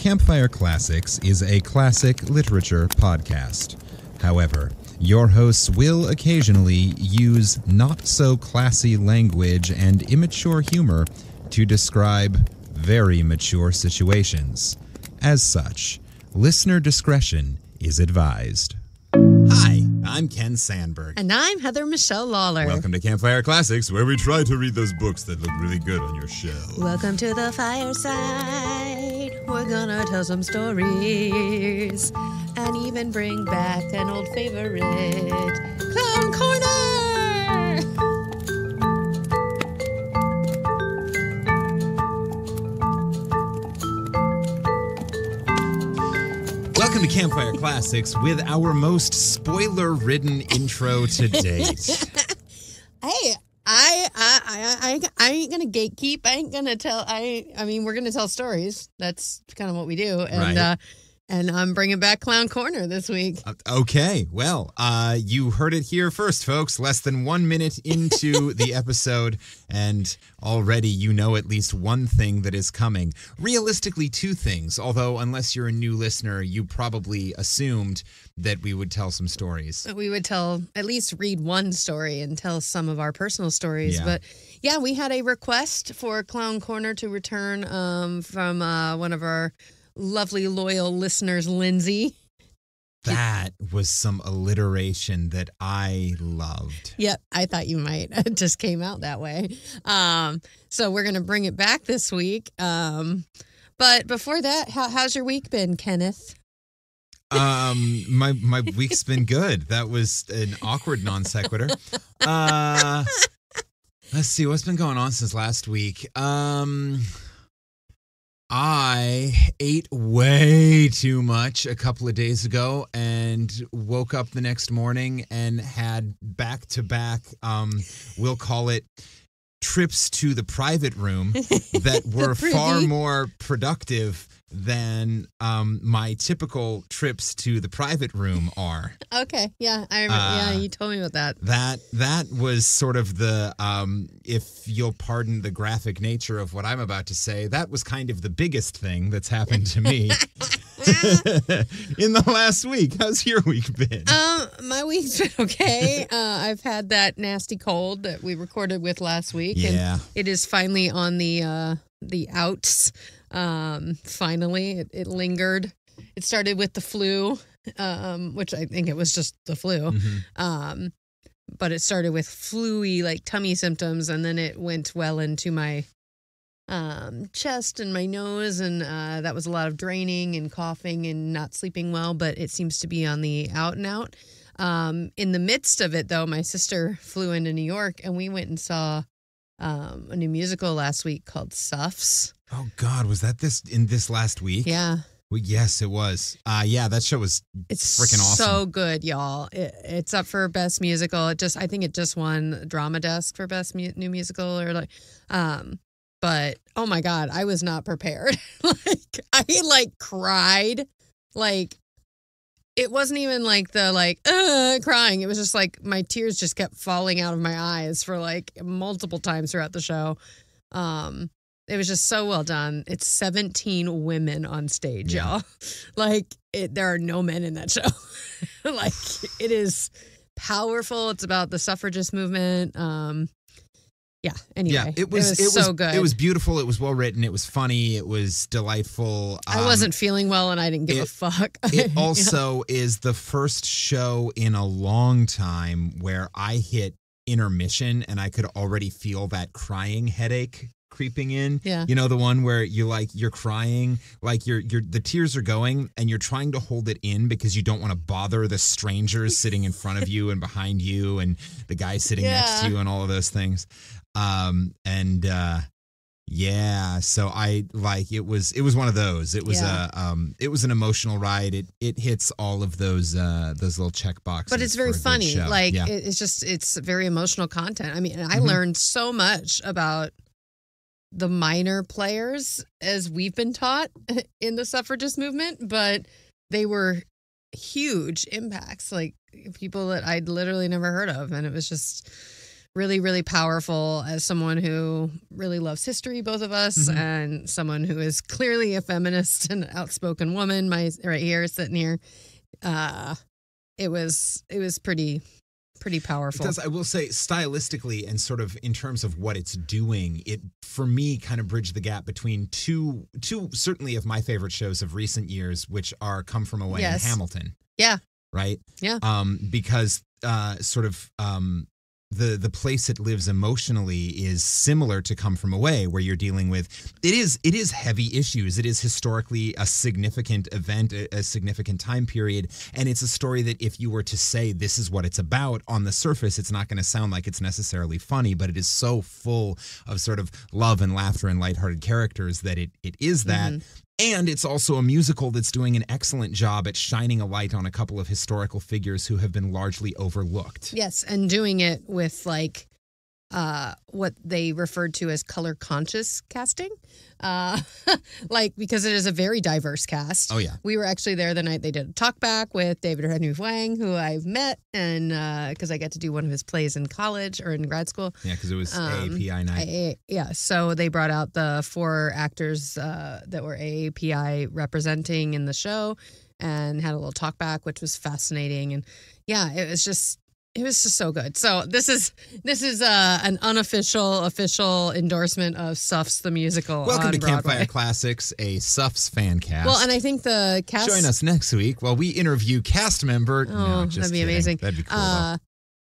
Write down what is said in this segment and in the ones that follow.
Campfire Classics is a classic literature podcast. However, your hosts will occasionally use not-so-classy language and immature humor to describe very mature situations. As such, listener discretion is advised. Hi, I'm Ken Sandberg. And I'm Heather Michelle Lawler. Welcome to Campfire Classics, where we try to read those books that look really good on your shelf. Welcome to the fireside. We're gonna tell some stories and even bring back an old favorite, Clown Corner! Welcome to Campfire Classics with our most spoiler-ridden intro to date. Hey, I ain't gonna gatekeep. I ain't gonna tell. I mean, we're gonna tell stories. That's kind of what we do. And Right. And I'm bringing back Clown Corner this week. Okay, well, you heard it here first, folks. Less than 1 minute into the episode, and already you know at least one thing that is coming. Realistically, two things, although unless you're a new listener, you probably assumed that we would tell some stories. We would at least read one story and tell some of our personal stories. Yeah. But yeah, we had a request for Clown Corner to return from one of our lovely, loyal listeners, Lindsay. That was some alliteration that I loved. Yep, I thought you might. It just came out that way. So we're going to bring it back this week. But before that, how's your week been, Kenneth? My week's been good. That was an awkward non sequitur. Let's see what's been going on since last week. I ate way too much a couple of days ago and woke up the next morning and had back-to-back, we'll call it trips to the private room that were far more productive than my typical trips to the private room are. Okay, yeah, I remember. Yeah, you told me about that. That was sort of the, if you'll pardon the graphic nature of what I'm about to say, that was kind of the biggest thing that's happened to me in the last week. How's your week been? My week's been okay. I've had that nasty cold that we recorded with last week. Yeah. And it is finally on the outs. Finally, it lingered. It started with the flu, which I think it was just the flu. Mm-hmm. But it started with flu-y, like tummy symptoms, and then it went well into my chest and my nose, and that was a lot of draining and coughing and not sleeping well, but it seems to be on the out and out. In the midst of it, though, my sister flew into New York, and we went and saw a new musical last week called Suffs. Oh, God, was that this last week? Yeah. Well, yes, it was. Yeah, that show was freaking awesome. So good, y'all. It's up for Best Musical. I think it just won Drama Desk for Best New Musical but oh my God, I was not prepared. I cried. It wasn't even crying. It was just my tears just kept falling out of my eyes for multiple times throughout the show. It was just so well done. It's 17 women on stage, y'all. There are no men in that show. It is powerful. It's about the suffragist movement. Anyway. Yeah, it was so good. It was beautiful. It was well written. It was funny. It was delightful. I wasn't feeling well and I didn't give a fuck. It also is the first show in a long time where I hit intermission and I could already feel that crying headache creeping in. Yeah. You know, the one where you're crying, the tears are going and you're trying to hold it in because you don't want to bother the strangers sitting in front of you and behind you and the guy sitting next to you and all of those things. So it was one of those. It was it was an emotional ride. It hits all of those little check boxes. But it's very funny. Show. It's very emotional content. I mean, I learned so much about the minor players as we've been taught in the suffragist movement, but they were huge impacts, people that I'd literally never heard of. And it was just really, really powerful as someone who really loves history, both of us, and someone who is clearly a feminist and outspoken woman. Right here, sitting here, it was pretty powerful. Because I will say, stylistically and sort of in terms of what it's doing, it for me kind of bridged the gap between two certainly of my favorite shows of recent years, which are Come From Away and Hamilton. Yeah. Right. Yeah. Because sort of the place it lives emotionally is similar to Come From Away, where you're dealing with it is heavy issues. It is historically a significant event, a significant time period, and it's a story that if you were to say this is what it's about on the surface, it's not going to sound like it's necessarily funny, but it is so full of sort of love and laughter and lighthearted characters that it is that. And it's also a musical that's doing an excellent job at shining a light on a couple of historical figures who have been largely overlooked. Yes, and doing it with like what they referred to as color conscious casting. Like, because it is a very diverse cast. Oh, yeah. We were actually there the night they did a talk back with David Henry Hwang, who I've met, and because I got to do one of his plays in college or in grad school. Yeah, because it was AAPI night. Yeah, so they brought out the 4 actors that were AAPI representing in the show and had a little talk back, which was fascinating. And yeah, it was just so good. So this is an unofficial, official endorsement of Suffs the Musical. Welcome on to Broadway. Campfire Classics, a Suffs fan cast. Well, and I think the cast. Join us next week while we interview cast member. Oh, no, just that'd be kidding. amazing. That'd be cool. Though.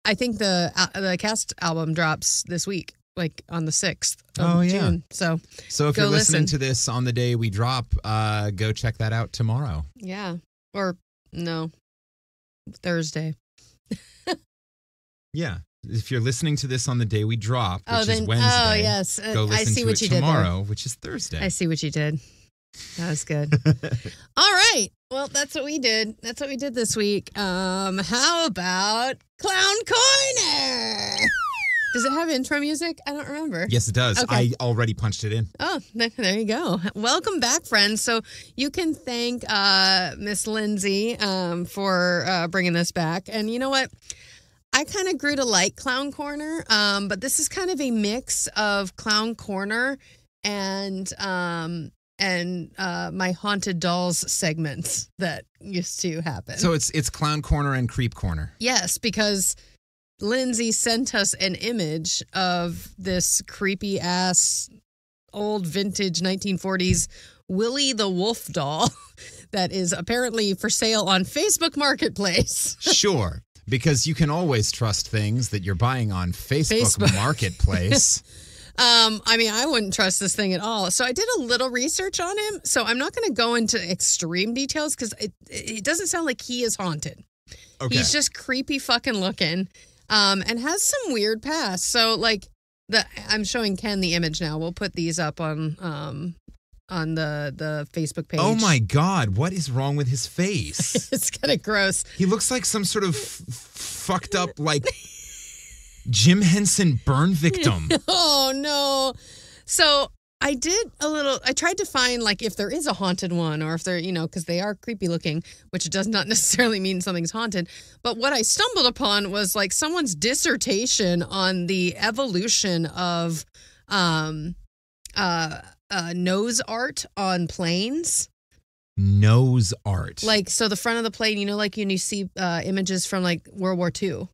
I think the cast album drops this week, like on the 6th of June. So if you're listening to this on the day we drop, go check that out tomorrow. Yeah, or no, Thursday. Yeah. If you're listening to this on the day we drop, which is Wednesday, yes. go listen I see to what it you tomorrow, did there. which is Thursday. I see what you did. That was good. All right. Well, that's what we did. That's what we did this week. How about Clown Corner? Does it have intro music? I don't remember. Yes, it does. Okay. I already punched it in. Oh, there you go. Welcome back, friends. So you can thank Miss Lindsay for bringing this back. And you know what? I kind of grew to like Clown Corner, but this is kind of a mix of Clown Corner and my Haunted Dolls segments that used to happen. So it's Clown Corner and Creep Corner. Yes, because Lindsay sent us an image of this creepy ass old vintage 1940s Willie the Wolf doll that is apparently for sale on Facebook Marketplace. Sure. Because you can always trust things that you're buying on Facebook. Marketplace. I mean, I wouldn't trust this thing at all. So I did a little research on him. So I'm not going to go into extreme details because it doesn't sound like he is haunted. Okay. He's just creepy fucking looking and has some weird past. So like I'm showing Ken the image now. We'll put these up on the Facebook page. Oh my God, what is wrong with his face? It's kind of gross. He looks like some sort of fucked up, like, Jim Henson burn victim. Oh no. So I tried to find like if there is a haunted one or if they're, because they are creepy looking, which does not necessarily mean something's haunted. But what I stumbled upon was like someone's dissertation on the evolution of, nose art on planes. Nose art. Like, so the front of the plane, like when you see images from like World War II,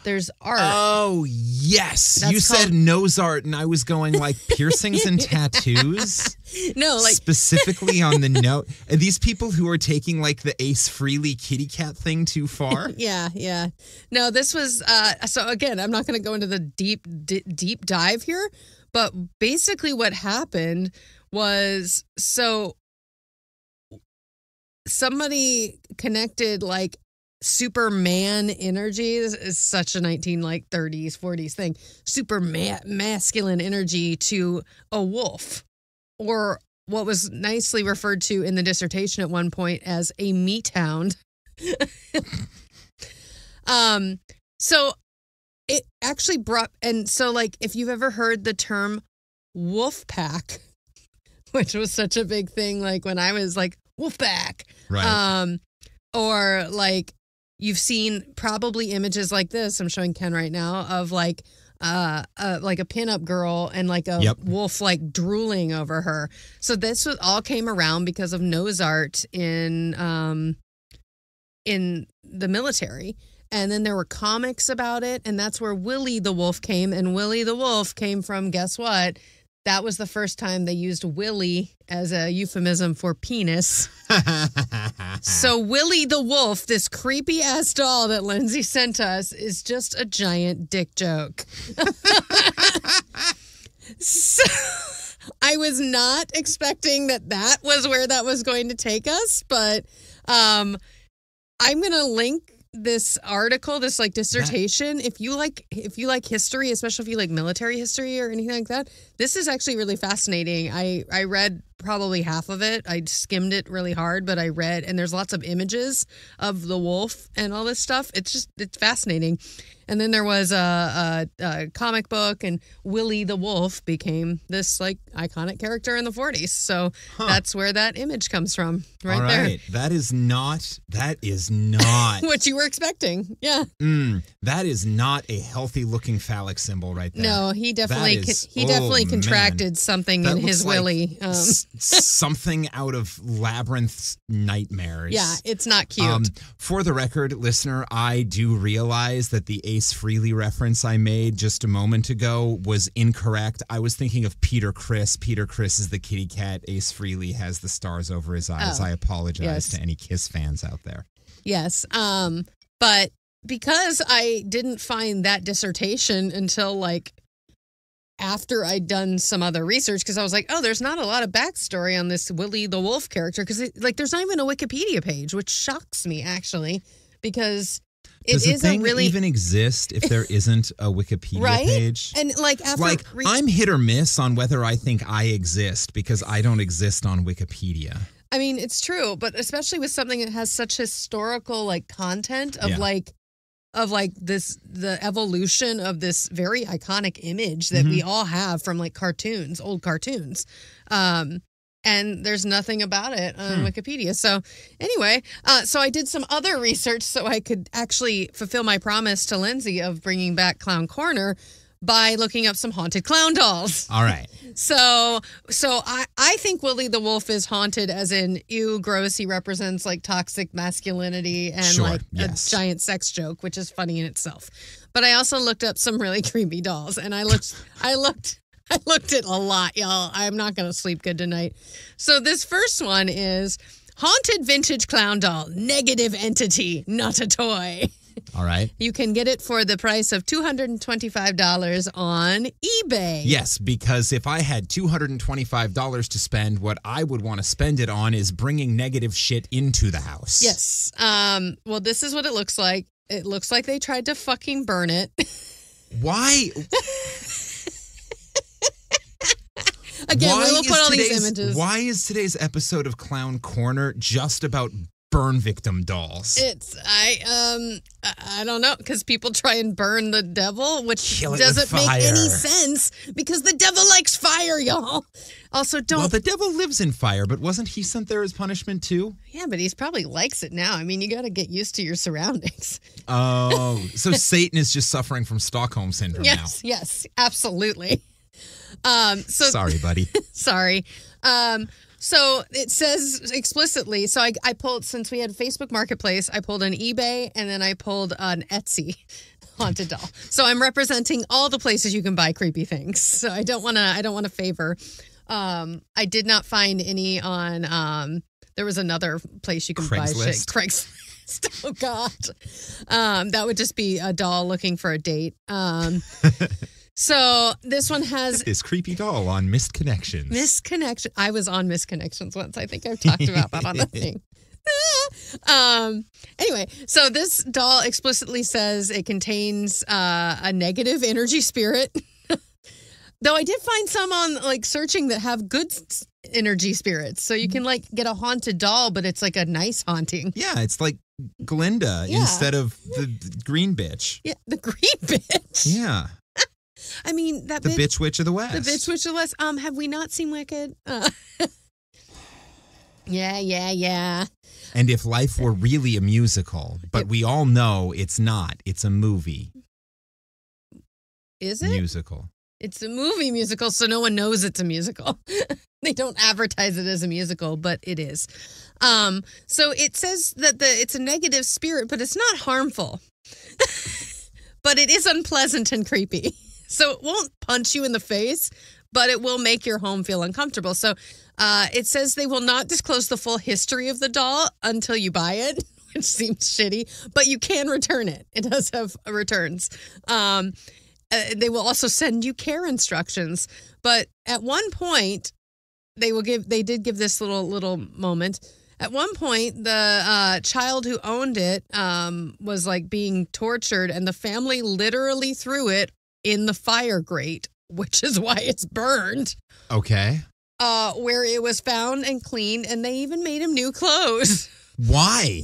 there's art. Oh, yes. That's you said nose art, and I was going like piercings and tattoos. No, like specifically on the nose. Are these people who are taking like the Ace Frehley kitty cat thing too far? Yeah. No, this was, so again, I'm not going to go into the deep dive here. But basically what happened was, so somebody connected like Superman energy. This is such a 30s, 40s thing. Super masculine energy to a wolf, or what was nicely referred to in the dissertation at one point as a meat hound. So it actually brought, and so like if you've ever heard the term wolf pack, which was such a big thing, like when I was like wolf pack, right? Or like you've seen probably images like this. I'm showing Ken right now of like like a pinup girl and like a Yep. wolf like drooling over her. So this all came around because of nose art in the military. And then there were comics about it, and that's where Willie the Wolf came. And Willie the Wolf came from, guess what? That was the first time they used Willie as a euphemism for penis. So Willie the Wolf, this creepy ass doll that Lindsay sent us, is just a giant dick joke. So I was not expecting that was where that was going to take us, but I'm going to link this article, this like dissertation. If you like history, especially if you like military history or anything like that, this is actually really fascinating. I read probably half of it. I skimmed it really hard, but I read, and there's lots of images of the wolf and all this stuff. It's fascinating. And then there was a comic book, and Willie the Wolf became this like iconic character in the 40s. So that's where that image comes from, right, All right. there. That is not What you were expecting. Yeah. That is not a healthy looking phallic symbol right there. No, he definitely man. contracted something That in his looks like willy. Something out of Labyrinth's nightmares. Yeah, it's not cute. For the record, listener, I do realize that the Ace Frehley reference I made just a moment ago was incorrect. I was thinking of Peter Criss. Peter Criss is the kitty cat. Ace Frehley has the stars over his eyes. I apologize to any Kiss fans out there. Yes. But because I didn't find that dissertation until like after I'd done some other research, because I was like, oh, there's not a lot of backstory on this Willie the Wolf character, because like there's not even a Wikipedia page, which shocks me actually, because Does the isn't thing really even exist if there isn't a Wikipedia right? page? And like after I'm hit or miss on whether I think I exist because I don't exist on Wikipedia. I mean, it's true, but especially with something that has such historical like content of the evolution of this very iconic image that we all have from like cartoons, old cartoons. And there's nothing about it on Wikipedia. So anyway, so I did some other research so I could actually fulfill my promise to Lindsay of bringing back Clown Corner by looking up some haunted clown dolls. All right. So I think Willie the Wolf is haunted as in, ew, gross. He represents like toxic masculinity and a giant sex joke, which is funny in itself. But I also looked up some really creepy dolls, and I looked at a lot, y'all. I'm not going to sleep good tonight. So this first one is haunted vintage clown doll, negative entity, not a toy. All right. You can get it for the price of $225 on eBay. Yes, because if I had $225 to spend, what I would want to spend it on is bringing negative shit into the house. Yes. Well, this is what it looks like. It looks like they tried to fucking burn it. Why? Again, we will put all these images. Why is today's episode of Clown Corner just about burn victim dolls? I don't know, because people try and burn the devil, which doesn't make fire. any sense because the devil likes fire, y'all. Also, Well, the devil lives in fire, but wasn't he sent there as punishment too? Yeah, but he's probably likes it now. I mean, you got to get used to your surroundings. Oh, so Satan is just suffering from Stockholm syndrome now. Yes, absolutely. Sorry, buddy. Sorry. So it says explicitly, so I pulled, since we had Facebook Marketplace, I pulled an eBay and then I pulled an Etsy haunted doll. So I'm representing all the places you can buy creepy things. So I don't want to favor. I did not find any on, there was another place you can buy shit. Craigslist. Oh God. That would just be a doll looking for a date. So this one has this creepy doll on Missed Connections. I was on Missed Connections once. I think I've talked about that on the thing. Anyway, so this doll explicitly says it contains a negative energy spirit. Though I did find some on like searching that have good energy spirits. So you can like get a haunted doll, but it's like a nice haunting. Yeah, it's like Glinda instead of the green bitch. Yeah, the green bitch. Yeah. I mean, the bitch witch of the West. The bitch witch of the West. Have we not seen Wicked? Yeah. And if life were really a musical, but we all know it's not. It's a movie. Is it? musical. It's a movie musical, so no one knows it's a musical. They don't advertise it as a musical, but it is. So it says that it's a negative spirit, but it's not harmful. But it is unpleasant and creepy. So it won't punch you in the face, but it will make your home feel uncomfortable. So it says they will not disclose the full history of the doll until you buy it, which seems shitty, but you can return it. It does have returns. They will also send you care instructions. But at one point, they did give this little moment. At one point, the child who owned it was like being tortured, and the family literally threw it in the fire grate, which is why it's burned. Okay. Where it was found and cleaned, and they even made him new clothes. Why?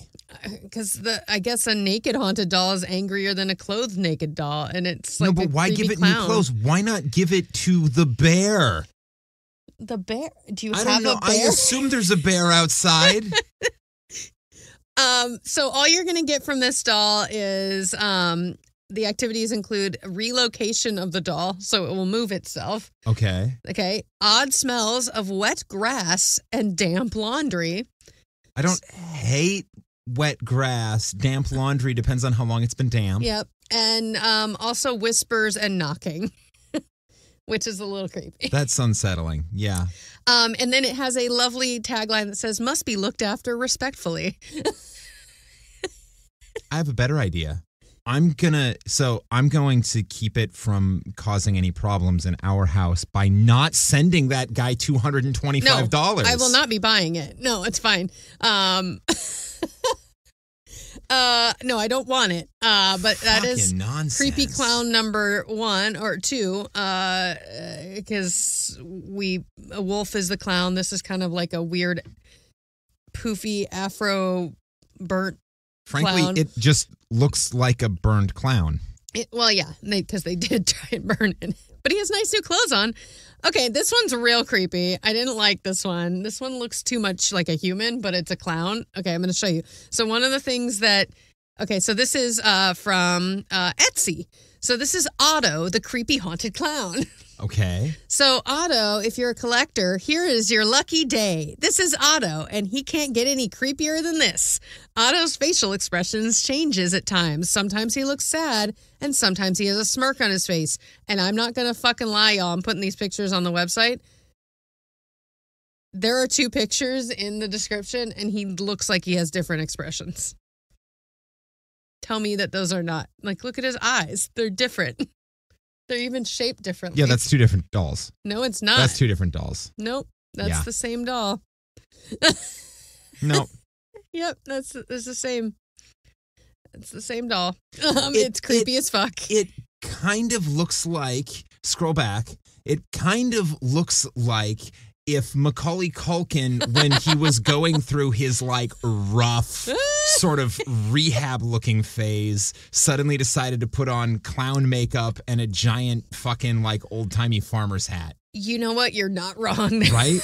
Because I guess a naked haunted doll is angrier than a clothed naked doll, and it's like no, but why give it clown. new clothes? Why not give it to the bear? The bear? Do you I have don't know. a bear? I assume there's a bear outside. So all you're going to get from this doll is the activities include relocation of the doll, so it will move itself. Okay. Okay. Odd smells of wet grass and damp laundry. I don't hate wet grass. Damp laundry depends on how long it's been damp. Yep. And also whispers and knocking, which is a little creepy. That's unsettling. Yeah. And then it has a lovely tagline that says, "Must be looked after respectfully." I have a better idea. I'm going to keep it from causing any problems in our house by not sending that guy $225. No, I will not be buying it. No, it's fine. No, I don't want it. But that is nonsense. creepy clown number 1 or 2. Because a wolf is the clown. This is kind of like a weird, poofy Afro burnt. Frankly, clown. it just looks like a burned clown. Well, yeah, because they did try and burn it. But he has nice new clothes on. Okay, this one's real creepy. I didn't like this one. This one looks too much like a human, but it's a clown. Okay, I'm going to show you. So one of the things so this is from Etsy. So this is Otto, the creepy haunted clown. Okay. So Otto, if you're a collector, here is your lucky day. This is Otto, and he can't get any creepier than this. Otto's facial expressions changes at times. Sometimes he looks sad, and sometimes he has a smirk on his face. And I'm not going to fucking lie, y'all. I'm putting these pictures on the website. There are 2 pictures in the description, and he looks like he has different expressions. Tell me that those are not. Like, look at his eyes. They're different. They're even shaped differently. Yeah, that's 2 different dolls. No, it's not. That's 2 different dolls. Nope. That's the same doll. No. Yep, it's the same. It's the same doll. It's creepy as fuck. It kind of looks like, scroll back, it kind of looks like if Macaulay Culkin, when he was going through his like rough sort of rehab looking phase, suddenly decided to put on clown makeup and a giant fucking like old timey farmer's hat. You know what? You're not wrong. Right?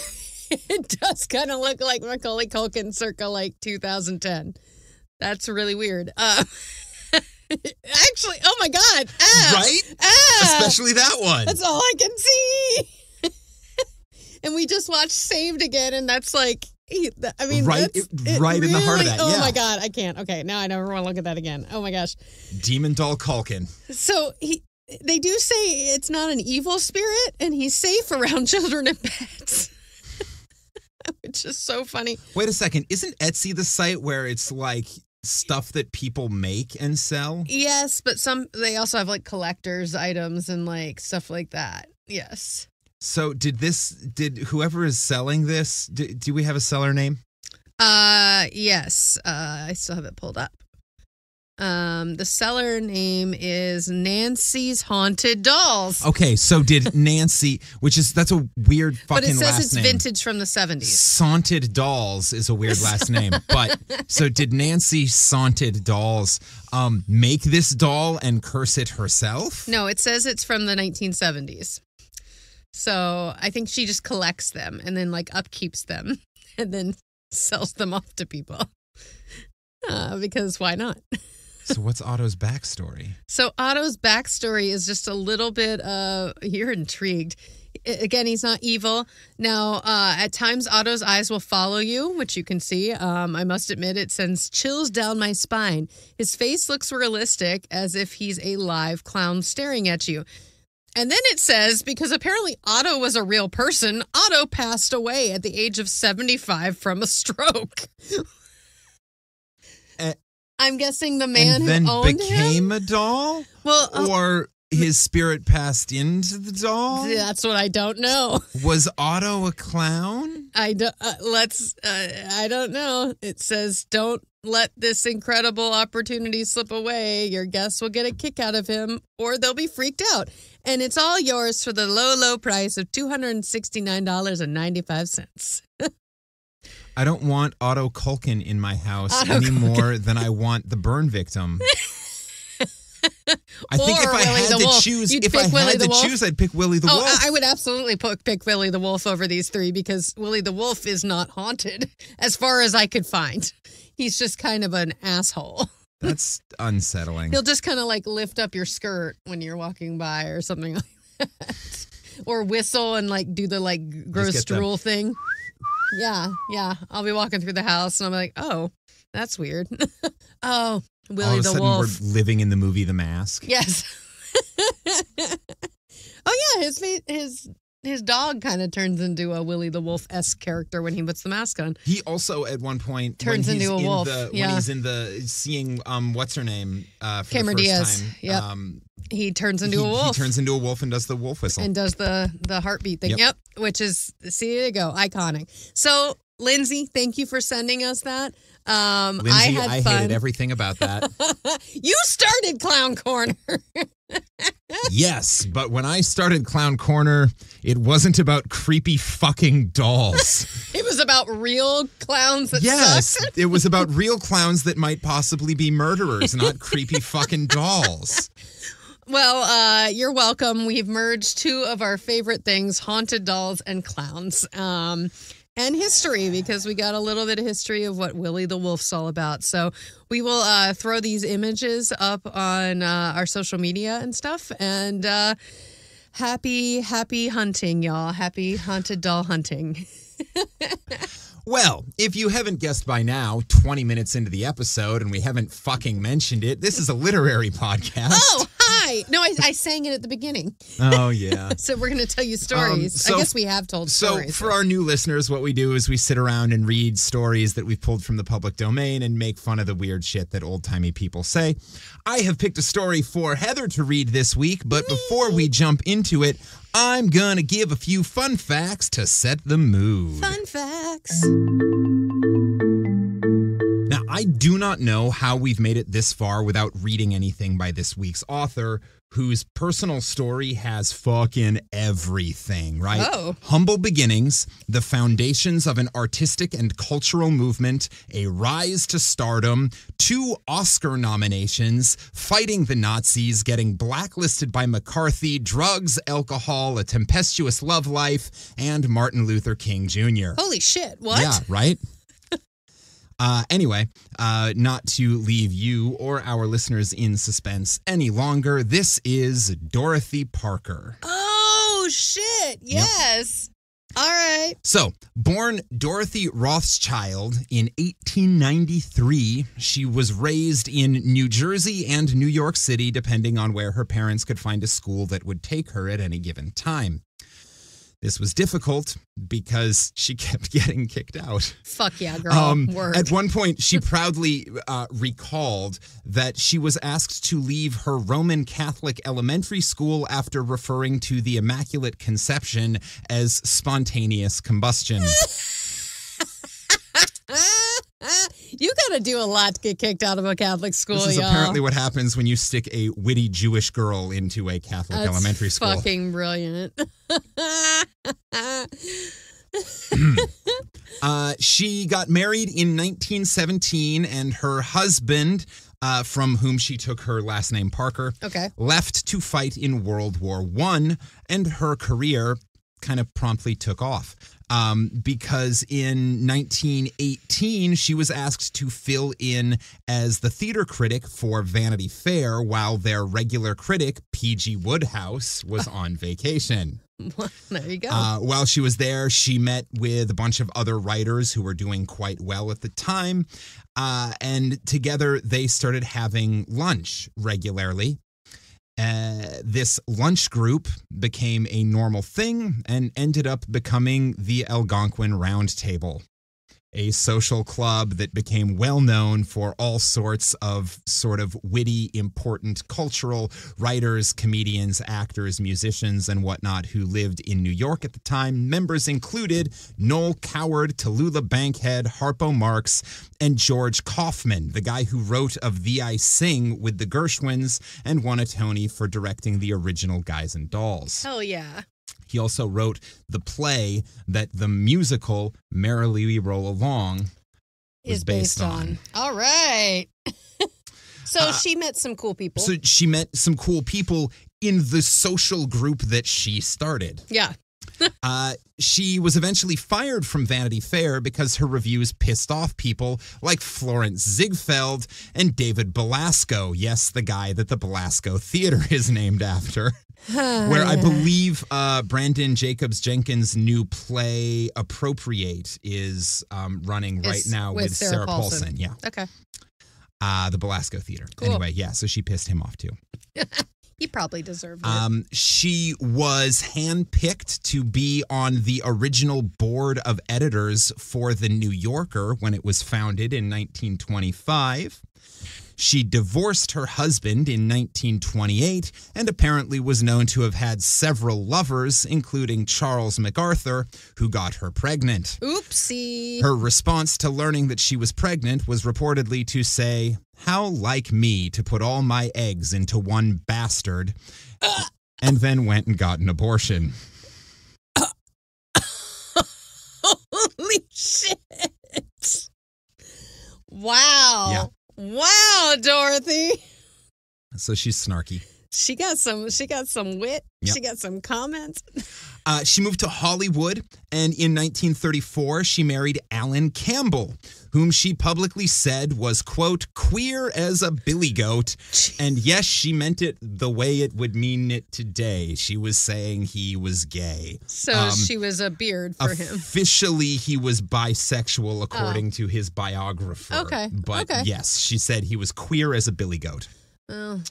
It does kind of look like Macaulay Culkin circa like 2010. That's really weird. Actually, oh my God. Right? Especially that one. That's all I can see. And we just watched Saved again, and that's like, I mean, right, right in the heart of that. Oh yeah. my God, I can't. Okay, now I never want to look at that again. Oh my gosh. Demon doll Culkin. So they do say it's not an evil spirit, and he's safe around children and pets. Which is so funny. Wait a second. Isn't Etsy the site where it's like stuff that people make and sell? Yes, but they also have like collector's items and like stuff like that. Yes. So did whoever is selling this, do we have a seller name? Yes. I still have it pulled up. The seller name is Nancy's Haunted Dolls. Okay, so did Nancy, that's a weird fucking last name. But it says it's vintage from the 70s. Saunted Dolls is a weird last name. But so did Nancy Saunted Dolls make this doll and curse it herself? No, it says it's from the 1970s. So I think she just collects them and then like upkeeps them and then sells them off to people. Because why not? So what's Otto's backstory? So Otto's backstory is just a little bit, you're intrigued. Again, he's not evil. Now, at times, Otto's eyes will follow you, which you can see. I must admit, it sends chills down my spine. His face looks realistic, as if he's a live clown staring at you. And then it says, because apparently Otto was a real person, Otto passed away at the age of 75 from a stroke. I'm guessing the man and then who owned became him? a doll? Well, Or his spirit passed into the doll? that's what I don't know. Was Otto a clown? I don't know. It says, don't let this incredible opportunity slip away. Your guests will get a kick out of him, or they'll be freaked out. And it's all yours for the low, low price of $269.95. I don't want Otto Culkin in my house Otto any more than I want the burn victim. I think if I had to choose, I'd pick Willie the Wolf. I would absolutely pick Willie the Wolf over these three because Willie the Wolf is not haunted, as far as I could find. He's just kind of an asshole. That's unsettling. He'll just kind of like lift up your skirt when you're walking by or something like that. Or whistle and like do the like gross drool thing. Yeah. I'll be walking through the house and I'm like, oh, that's weird. Oh, Willie All of a the sudden Wolf. We're living in the movie The Mask. Yes. Oh yeah, his dog kind of turns into a Willie the Wolf-esque character when he puts the mask on. He also at one point turns into a wolf. When he's in the seeing what's her name for Cameron the Diaz. first time. Yep. He turns into a wolf. He turns into a wolf and does the wolf whistle. And does the heartbeat thing. Yep. Which is, see, there you go, iconic. So, Lindsay, thank you for sending us that. Lindsay, I hated everything about that. You started Clown Corner. Yes, but when I started Clown Corner, it wasn't about creepy fucking dolls. It was about real clowns that sucked. It was about real clowns that might possibly be murderers, not creepy fucking dolls. Well, you're welcome. We've merged two of our favorite things, haunted dolls and clowns. And history, because we got a little bit of history of what Willie the Wolf's all about. So we will throw these images up on our social media and stuff. And happy hunting, y'all. Happy haunted doll hunting. Well, if you haven't guessed by now, 20 minutes into the episode, and we haven't fucking mentioned it, this is a literary podcast. Oh, hi. No, I sang it at the beginning. Oh, yeah. So we're going to tell you stories. I guess we have told stories. So for our new listeners, what we do is we sit around and read stories that we've pulled from the public domain and make fun of the weird shit that old-timey people say. I have picked a story for Heather to read this week, but before we jump into it, I'm going to give a few fun facts to set the mood. Fun facts. Now, I do not know how we've made it this far without reading anything by this week's author, whose personal story has fucking everything, right? Oh. Humble beginnings, the foundations of an artistic and cultural movement, a rise to stardom, 2 Oscar nominations, fighting the Nazis, getting blacklisted by McCarthy, drugs, alcohol, a tempestuous love life, and Martin Luther King Jr. Holy shit, what? Yeah, right? Anyway, not to leave you or our listeners in suspense any longer, this is Dorothy Parker. Oh, shit. Yes. Yep. All right. So, born Dorothy Rothschild in 1893, she was raised in New Jersey and New York City, depending on where her parents could find a school that would take her at any given time. This was difficult because she kept getting kicked out. Fuck yeah, girl. Word. At one point, she proudly recalled that she was asked to leave her Roman Catholic elementary school after referring to the Immaculate Conception as spontaneous combustion. You gotta do a lot to get kicked out of a Catholic school, This is y'all. apparently what happens when you stick a witty Jewish girl into a Catholic elementary school. Fucking brilliant. She got married in 1917, and her husband, from whom she took her last name Parker, Okay. left to fight in World War I, and her career kind of promptly took off. Because in 1918, she was asked to fill in as the theater critic for Vanity Fair while their regular critic, P.G. Wodehouse, was on vacation. There you go. While she was there, she met with a bunch of other writers who were doing quite well at the time. And together they started having lunch regularly. This lunch group became a normal thing and ended up becoming the Algonquin Round Table, a social club that became well known for all sorts of sort of witty, important cultural writers, comedians, actors, musicians, and whatnot who lived in New York at the time. Members included Noel Coward, Tallulah Bankhead, Harpo Marx, and George Kaufman, the guy who wrote Of Thee I Sing with the Gershwins and won a Tony for directing the original Guys and Dolls. Hell yeah. He also wrote the play that the musical Merrily We Roll Along was based on. All right. So she met some cool people. So she met some cool people in the social group that she started. Yeah. She was eventually fired from Vanity Fair because her reviews pissed off people like Florence Ziegfeld and David Belasco. Yes, the guy that the Belasco Theater is named after. Where I believe Brandon Jacobs Jenkins' new play Appropriate is running right now with Sarah Paulson. Yeah. Okay. The Belasco Theater. Cool. Anyway, yeah, so she pissed him off too. He probably deserved it. She was handpicked to be on the original board of editors for The New Yorker when it was founded in 1925. She divorced her husband in 1928 and apparently was known to have had several lovers, including Charles MacArthur, who got her pregnant. Oopsie. Her response to learning that she was pregnant was reportedly to say, "How like me to put all my eggs into one bastard," and then went and got an abortion. Holy shit. Wow. Yeah. Wow, Dorothy. So she's snarky. She got some wit. Yep. She got some comments. She moved to Hollywood, and in 1934, she married Alan Campbell, whom she publicly said was, quote, queer as a billy goat. And yes, she meant it the way it would mean it today. She was saying he was gay. So she was a beard for him. Officially, he was bisexual, according to his biographer. Okay. But okay. yes, she said he was queer as a billy goat. Oh.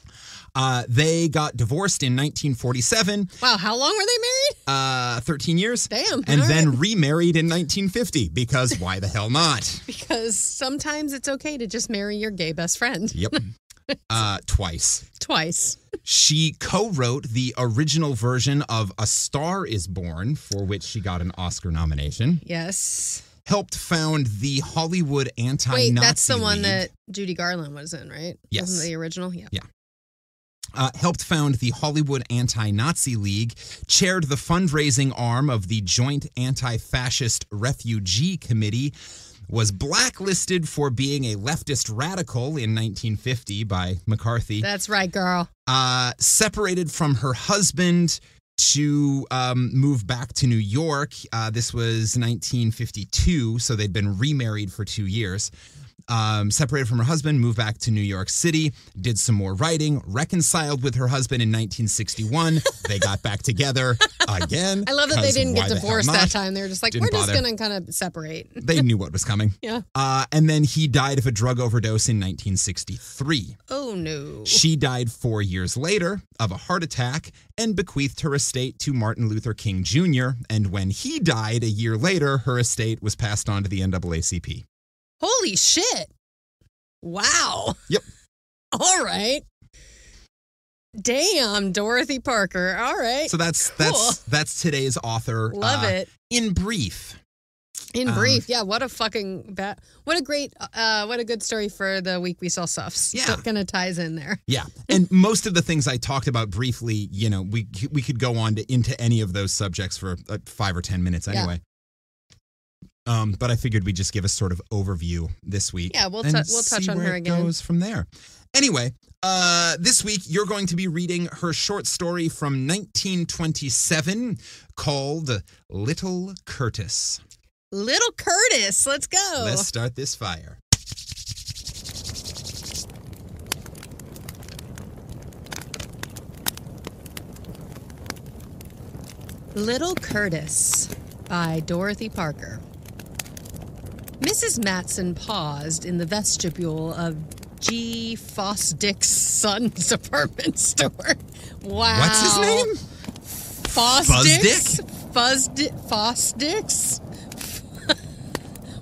They got divorced in 1947. Wow, how long were they married? 13 years. Damn. And all then right. remarried in 1950 because why the hell not? Because sometimes it's okay to just marry your gay best friend. Yep. Twice. Twice. She co-wrote the original version of A Star is Born, for which she got an Oscar nomination. Yes. Helped found the Hollywood Anti-Nazi Wait, that's the one League. that Judy Garland was in, right? Yes. Wasn't the original? Yeah. Helped found the Hollywood Anti-Nazi League, chaired the fundraising arm of the Joint Anti-Fascist Refugee Committee, was blacklisted for being a leftist radical in 1950 by McCarthy. That's right, girl. Separated from her husband to move back to New York. This was 1952, so they'd been remarried for 2 years. Separated from her husband, moved back to New York City, did some more writing, reconciled with her husband in 1961. They got back together again. I love that they didn't get divorced that not? time. They were just like, Didn't we're just bother. going to kind of separate. They knew what was coming. Yeah. And then he died of a drug overdose in 1963. Oh, no. She died 4 years later of a heart attack and bequeathed her estate to Martin Luther King Jr. And when he died a year later, her estate was passed on to the NAACP. Holy shit. Wow. Yep. All right. Damn, Dorothy Parker. All right. So that's today's author. Love it. In brief. In brief, yeah. What a fucking what a good story for the week we saw Suffs. Yeah. That kind of ties in there. Yeah. And most of the things I talked about briefly, you know, we could go on into any of those subjects for 5 or 10 minutes anyway. But I figured we'd just give a sort of overview this week. Yeah, we'll and touch see on where her it again. goes from there. Anyway, this week you're going to be reading her short story from 1927 called Little Curtis. Little Curtis, let's go. Let's start this fire. Little Curtis by Dorothy Parker. Mrs. Matson paused in the vestibule of G. Fosdick's son's department store. Wow. What's his name? Fosdick's? Fosdick's?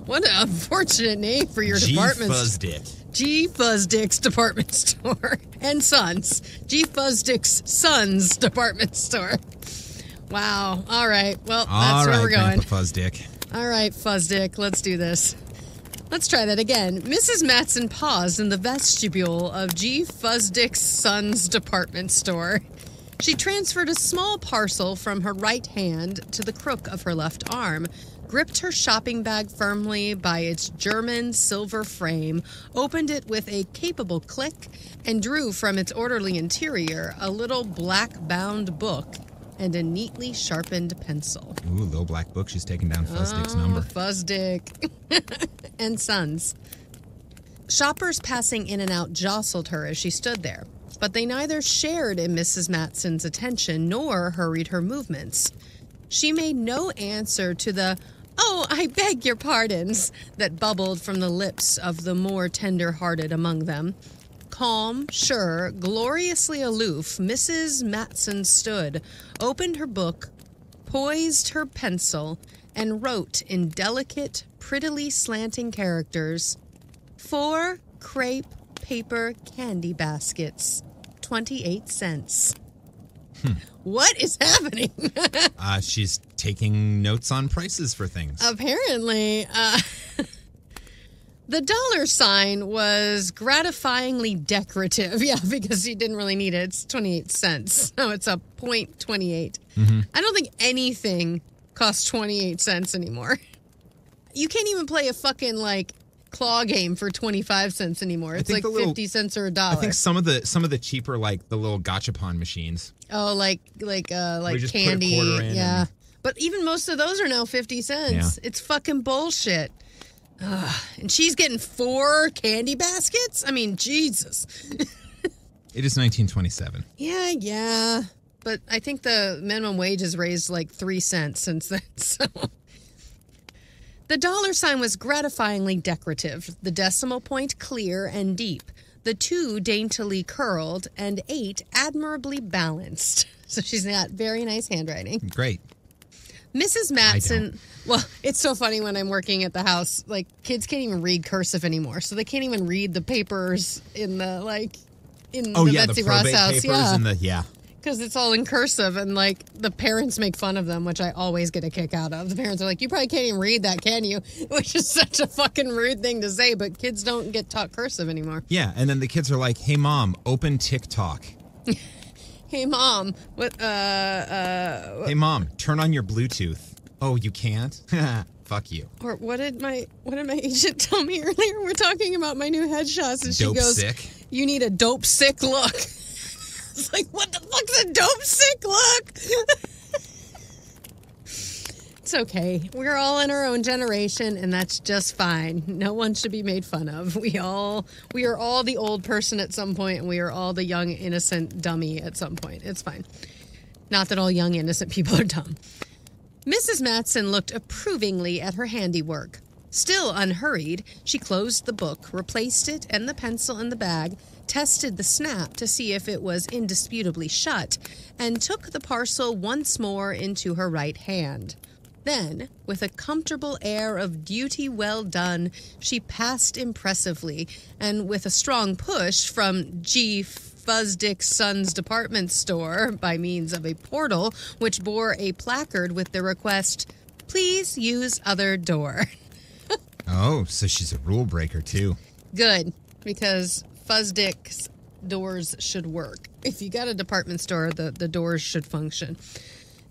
What an unfortunate name for your department store. Fosdick. G. Fosdick's department store. And Sons. G. Fosdick's son's department store. Wow. All right. Well, that's where we're going. Grandpa Fosdick. All right, Fosdick, let's do this. Let's try that again. Mrs. Matson paused in the vestibule of G. Fosdick's son's department store. She transferred a small parcel from her right hand to the crook of her left arm, gripped her shopping bag firmly by its German silver frame, opened it with a capable click, and drew from its orderly interior a little black-bound book and a neatly sharpened pencil. Ooh, little black book. She's taking down Fosdick's number. Fosdick. And Sons. Shoppers passing in and out jostled her as she stood there, but they neither shared in Mrs. Matson's attention nor hurried her movements. She made no answer to the, "Oh, I beg your pardons," that bubbled from the lips of the more tender-hearted among them. Calm, sure, gloriously aloof, Mrs. Matson stood, opened her book, poised her pencil, and wrote in delicate, prettily slanting characters, 4 crepe paper candy baskets, 28 cents. What is happening? She's taking notes on prices for things. Apparently, the dollar sign was gratifyingly decorative. Yeah, because you didn't really need it. It's 28 cents. No, it's a .28. I don't think anything costs 28 cents anymore. You can't even play a fucking, claw game for 25 cents anymore. It's like 50 cents or $1. I think some of the cheaper, the little gachapon machines. Oh, like Where you just candy. put a quarter in Yeah. and- But even most of those are now 50 cents. Yeah. It's fucking bullshit. Ugh. And she's getting 4 candy baskets? I mean, Jesus. It is 1927. Yeah. But I think the minimum wage has raised 3 cents since then. So the dollar sign was gratifyingly decorative, the decimal point clear and deep, the 2 daintily curled, and 8 admirably balanced. So she's got very nice handwriting. Great. Mrs. Matson, well, it's so funny when I'm working at the house, kids can't even read cursive anymore. So they can't even read the papers in the, Betsy the Ross probate house. papers Yeah. and the, Because it's all in cursive, and the parents make fun of them, which I always get a kick out of. The parents are like, "You probably can't even read that, can you?" Which is such a fucking rude thing to say, but kids don't get taught cursive anymore. Yeah, and then the kids are like, "Hey, Mom, open TikTok." Hey, Mom, what, Hey, Mom, turn on your Bluetooth. Oh, you can't? Fuck you. or what did my agent tell me earlier? We're talking about my new headshots, and she Dope goes, sick. "You need a dope sick look." It's like, what the fuck's a dope sick look? It's okay. We're all in our own generation, and that's just fine. No one should be made fun of. We are all the old person at some point, and we are all the young, innocent dummy at some point. It's fine. Not that all young, innocent people are dumb. Mrs. Matson looked approvingly at her handiwork. Still unhurried, she closed the book, replaced it and the pencil in the bag, tested the snap to see if it was indisputably shut, and took the parcel once more into her right hand. Then, with a comfortable air of duty well done, she passed impressively, and with a strong push from G. Fosdick's son's department store by means of a portal which bore a placard with the request, "Please use other door." Oh, so she's a rule breaker, too. Good, because Fosdick's doors should work. If you got a department store, the doors should function.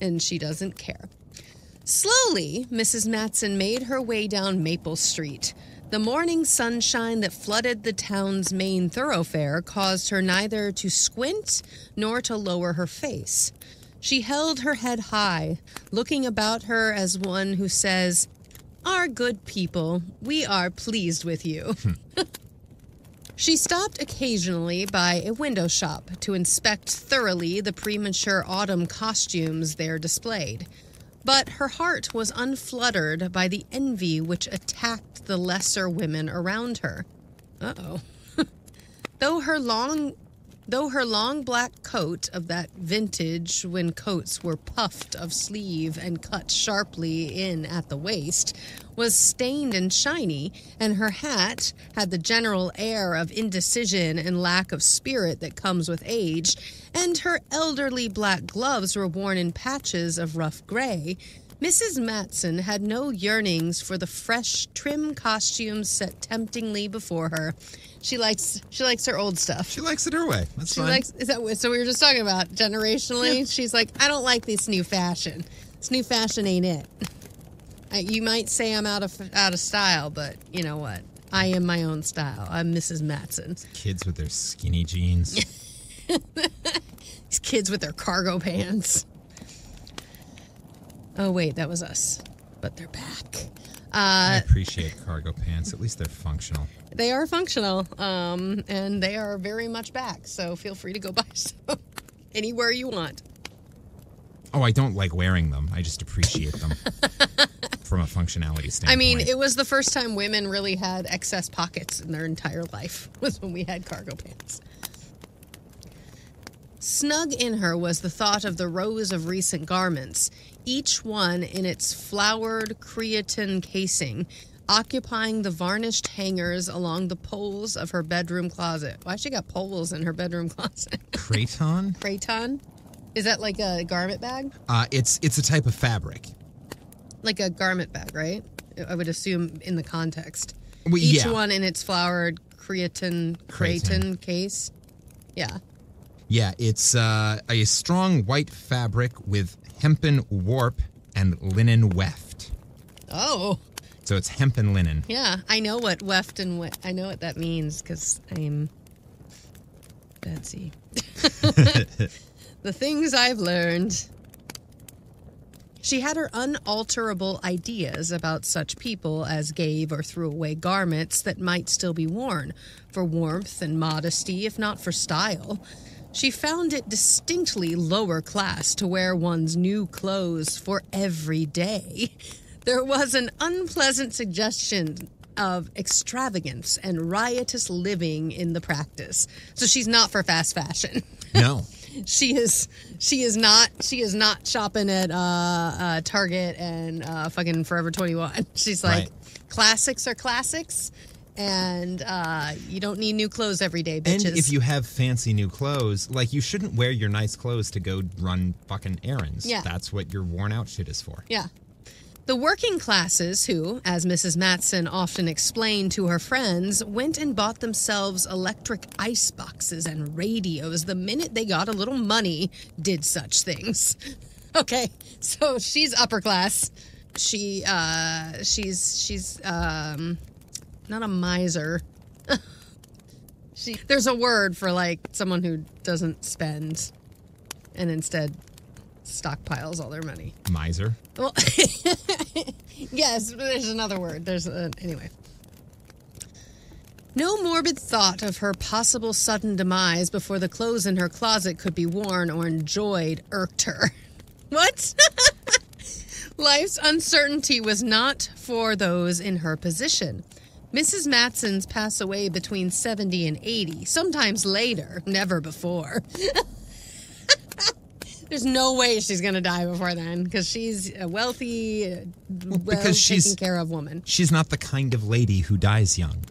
And she doesn't care. Slowly, Mrs. Matson made her way down Maple Street. The morning sunshine that flooded the town's main thoroughfare caused her neither to squint nor to lower her face. She held her head high, looking about her as one who says, "Our good people, we are pleased with you." She stopped occasionally by a window shop to inspect thoroughly the premature autumn costumes there displayed. But her heart was unfluttered by the envy which attacked the lesser women around her. Uh-oh. Though her long black coat of that vintage when coats were puffed of sleeve and cut sharply in at the waist, was stained and shiny, and her hat had the general air of indecision and lack of spirit that comes with age, and her elderly black gloves were worn in patches of rough gray, Mrs. Matson had no yearnings for the fresh, trim costumes set temptingly before her. She likes her old stuff. She likes it her way. That's fine. Is that so? We were just talking about generationally. Yeah. She's like, I don't like this new fashion. This new fashion ain't it. You might say I'm out of style, but you know what? I am my own style. I'm Mrs. Matson. Kids with their skinny jeans. These kids with their cargo pants. Oh wait, that was us, but they're back. I appreciate cargo pants. At least they're functional. They are functional, and they are very much back. So feel free to go buy some anywhere you want. Oh, I don't like wearing them. I just appreciate them from a functionality standpoint. I mean, it was the first time women really had excess pockets in their entire life was when we had cargo pants. Snug in her was the thought of the rows of recent garments, each one in its flowered cretonne casing, occupying the varnished hangers along the poles of her bedroom closet. Why she got poles in her bedroom closet? Cretonne? Cretonne? Is that like a garment bag? It's a type of fabric. Like a garment bag, right? I would assume in the context. Well, each one in its flowered cretonne case. Yeah. Yeah, it's a strong white fabric with hempen warp and linen weft. Oh. So it's hempen linen. Yeah, I know what weft and I know what that means because I'm Betsy. The things I've learned. She had her unalterable ideas about such people as gave or threw away garments that might still be worn, for warmth and modesty, if not for style. She found it distinctly lower class to wear one's new clothes for every day. There was an unpleasant suggestion of extravagance and riotous living in the practice. So she's not for fast fashion. No. She is not shopping at Target and fucking Forever 21. She's like, right. Classics are classics, and you don't need new clothes every day, bitches. And if you have fancy new clothes, like, you shouldn't wear your nice clothes to go run fucking errands. Yeah. That's what your worn out shit is for. Yeah. The working classes who, as Mrs. Matson often explained to her friends, went and bought themselves electric ice boxes and radios the minute they got a little money, did such things. Okay, so she's upper class. She's not a miser. There's a word for, like, someone who doesn't spend and instead stockpiles all their money. Miser? Well, yes, there's another word. Anyway. No morbid thought of her possible sudden demise before the clothes in her closet could be worn or enjoyed irked her. What? Life's uncertainty was not for those in her position. Mrs. Matson's pass away between 70 and 80, sometimes later, never before. There's no way she's going to die before then because she's a wealthy, taken care of woman. She's not the kind of lady who dies young.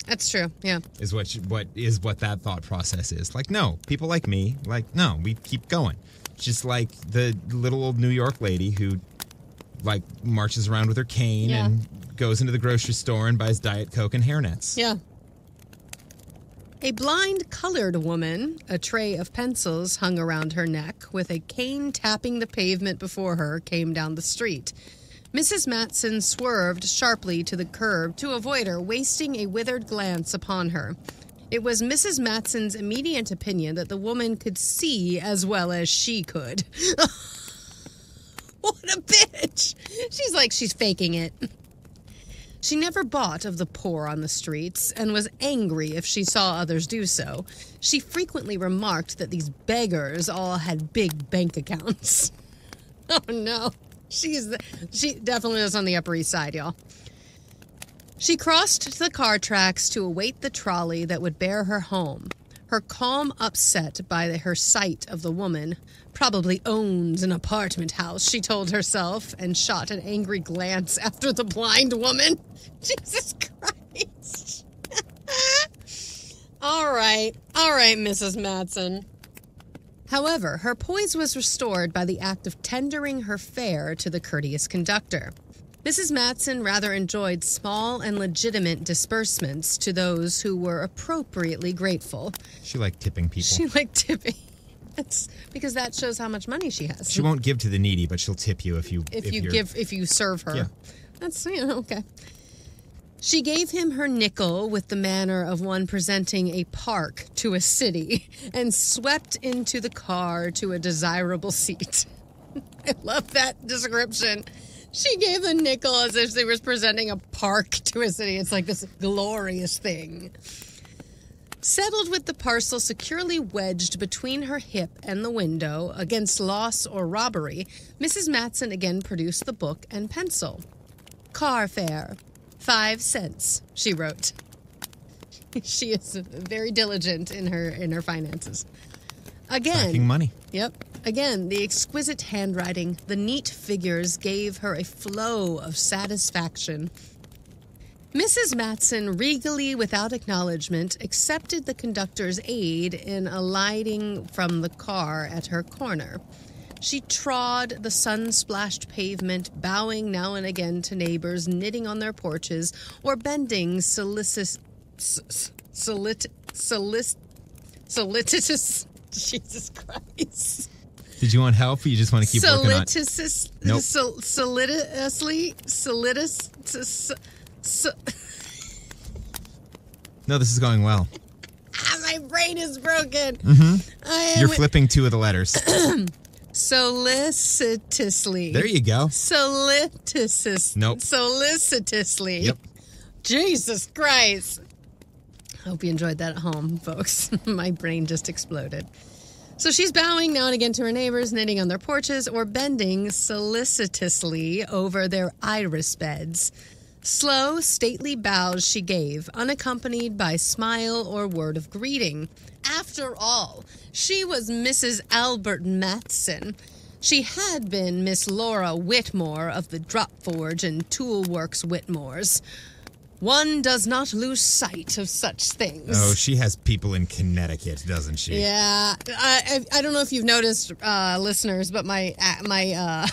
That's true, yeah. Is what that thought process is. Like, no, people like me, like, no, we keep going. Just like the little old New York lady who, like, marches around with her cane and goes into the grocery store and buys Diet Coke and hairnets. Yeah. A blind colored woman, a tray of pencils hung around her neck, with a cane tapping the pavement before her, came down the street. Mrs. Matson swerved sharply to the curb to avoid her, wasting a withered glance upon her. It was Mrs. Matson's immediate opinion that the woman could see as well as she could. What a bitch! She's faking it. She never bought of the poor on the streets and was angry if she saw others do so. She frequently remarked that these beggars all had big bank accounts. Oh, no. She definitely is on the Upper East Side, y'all. She crossed the car tracks to await the trolley that would bear her home. Her calm upset by her sight of the woman. Probably owns an apartment house, she told herself, and shot an angry glance after the blind woman. Jesus Christ. All right, Mrs. Matson. However, her poise was restored by the act of tendering her fare to the courteous conductor. Mrs. Matson rather enjoyed small and legitimate disbursements to those who were appropriately grateful. She liked tipping people. That's because that shows how much money she has. She won't give to the needy, but she'll tip you if you serve her. Yeah. That's okay. She gave him her nickel with the manner of one presenting a park to a city and swept into the car to a desirable seat. I love that description. She gave the nickel as if they were presenting a park to a city. It's like this glorious thing. Settled with the parcel securely wedged between her hip and the window against loss or robbery, Mrs. Matson again produced the book and pencil. Car fare, 5 cents, she wrote. She is very diligent in her finances. Again, tracking money. Yep. Again, the exquisite handwriting, the neat figures gave her a flow of satisfaction. Mrs. Matson, regally without acknowledgement, accepted the conductor's aid in alighting from the car at her corner. She trod the sun-splashed pavement, bowing now and again to neighbors knitting on their porches or bending solicitous... Jesus Christ. Did you want help or you just want to keep working on it? Nope. No, this is going well. My brain is broken. Mm-hmm. You're flipping 2 of the letters. Solicitously. There you go. Nope. Solicitously. Yep. Jesus Christ. Hope you enjoyed that at home, folks. My brain just exploded. So she's bowing now and again to her neighbors, knitting on their porches, or bending solicitously over their iris beds. Slow, stately bows she gave, unaccompanied by smile or word of greeting. After all, she was Mrs. Albert Matson. She had been Miss Laura Whitmore of the Drop Forge and Tool Works Whitmores. One does not lose sight of such things. Oh, she has people in Connecticut, doesn't she? Yeah. I don't know if you've noticed, listeners, but my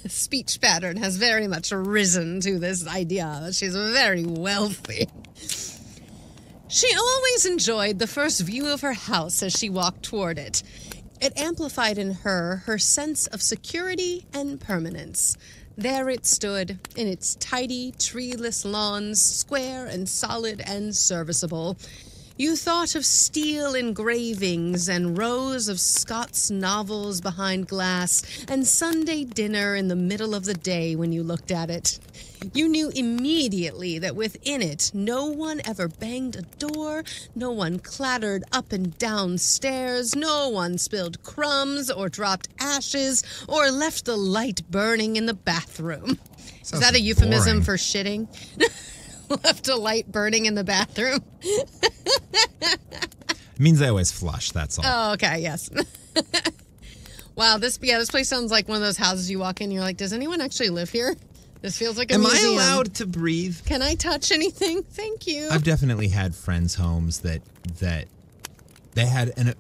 speech pattern has very much risen to this idea that she's very wealthy. She always enjoyed the first view of her house as she walked toward it. It amplified in her sense of security and permanence. There it stood, in its tidy, treeless lawns, square and solid and serviceable. You thought of steel engravings and rows of Scott's novels behind glass and Sunday dinner in the middle of the day when you looked at it. You knew immediately that within it no one ever banged a door, no one clattered up and down stairs, no one spilled crumbs or dropped ashes or left the light burning in the bathroom. Is that a euphemism for shitting? Left a light burning in the bathroom? It means I always flush, that's all. Oh, okay, yes. Wow, this place sounds like one of those houses you walk in and you're like, does anyone actually live here? This feels like a museum. Am I allowed to breathe? Can I touch anything? Thank you. I've definitely had friends' homes that they had an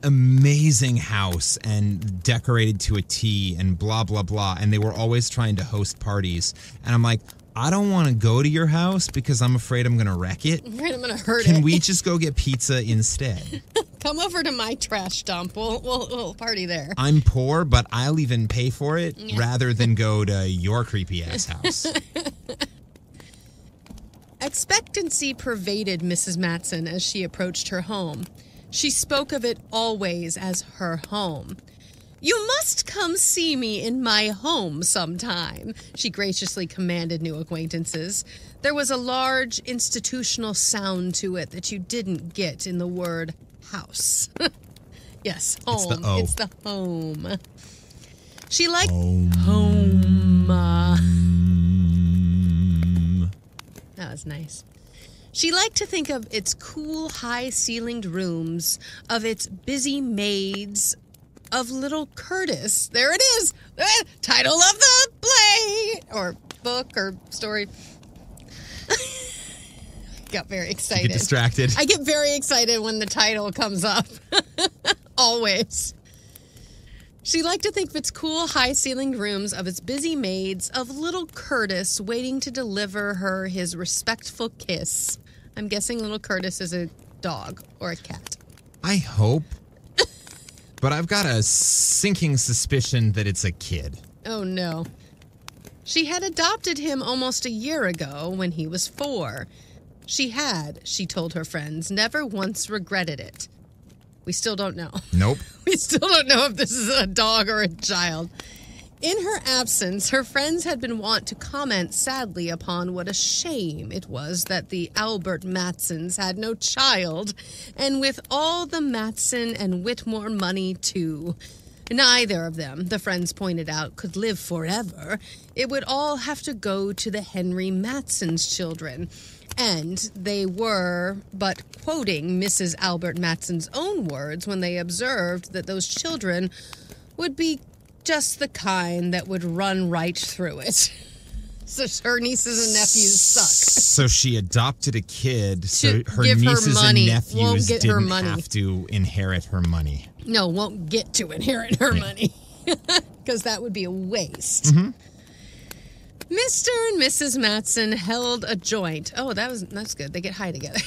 amazing house and decorated to a T and blah, blah, blah. And they were always trying to host parties. And I'm like, I don't want to go to your house because I'm afraid I'm going to wreck it. I'm afraid I'm going to hurt Can it. we just go get pizza instead? Come over to my trash dump. We'll party there. I'm poor, but I'll even pay for it rather than go to your creepy ass house. Expectancy pervaded Mrs. Matson as she approached her home. She spoke of it always as her home. "You must come see me in my home sometime," she graciously commanded new acquaintances. There was a large institutional sound to it that you didn't get in the word house. Yes, home. It's the O. It's the home. She liked Home. That was nice. She liked to think of its cool, high-ceilinged rooms, of its busy maids, of little Curtis. There it is! Title of the play! Or book or story. Got very excited. You get distracted. I get very excited when the title comes up. Always. She liked to think of its cool, high-ceilinged rooms, of its busy maids, of little Curtis waiting to deliver her his respectful kiss. I'm guessing little Curtis is a dog or a cat. I hope. But I've got a sinking suspicion that it's a kid. Oh, no. She had adopted him almost a year ago when he was 4. She had, she told her friends, never once regretted it. We still don't know. Nope. We still don't know if this is a dog or a child. In her absence, her friends had been wont to comment sadly upon what a shame it was that the Albert Matsons had no child, and with all the Matson and Whitmore money, too. Neither of them, the friends pointed out, could live forever. It would all have to go to the Henry Matson's children. And they were but quoting Mrs. Albert Matson's own words when they observed that those children would be just the kind that would run right through it. So her nieces and nephews suck. So she adopted a kid so To her give her nieces money. and Won't nephews get her didn't money. have to inherit her money. No, won't get to inherit her money. Because that would be a waste. Mm-hmm. Mr. and Mrs. Matson held a joint. Oh, that's good. They get high together.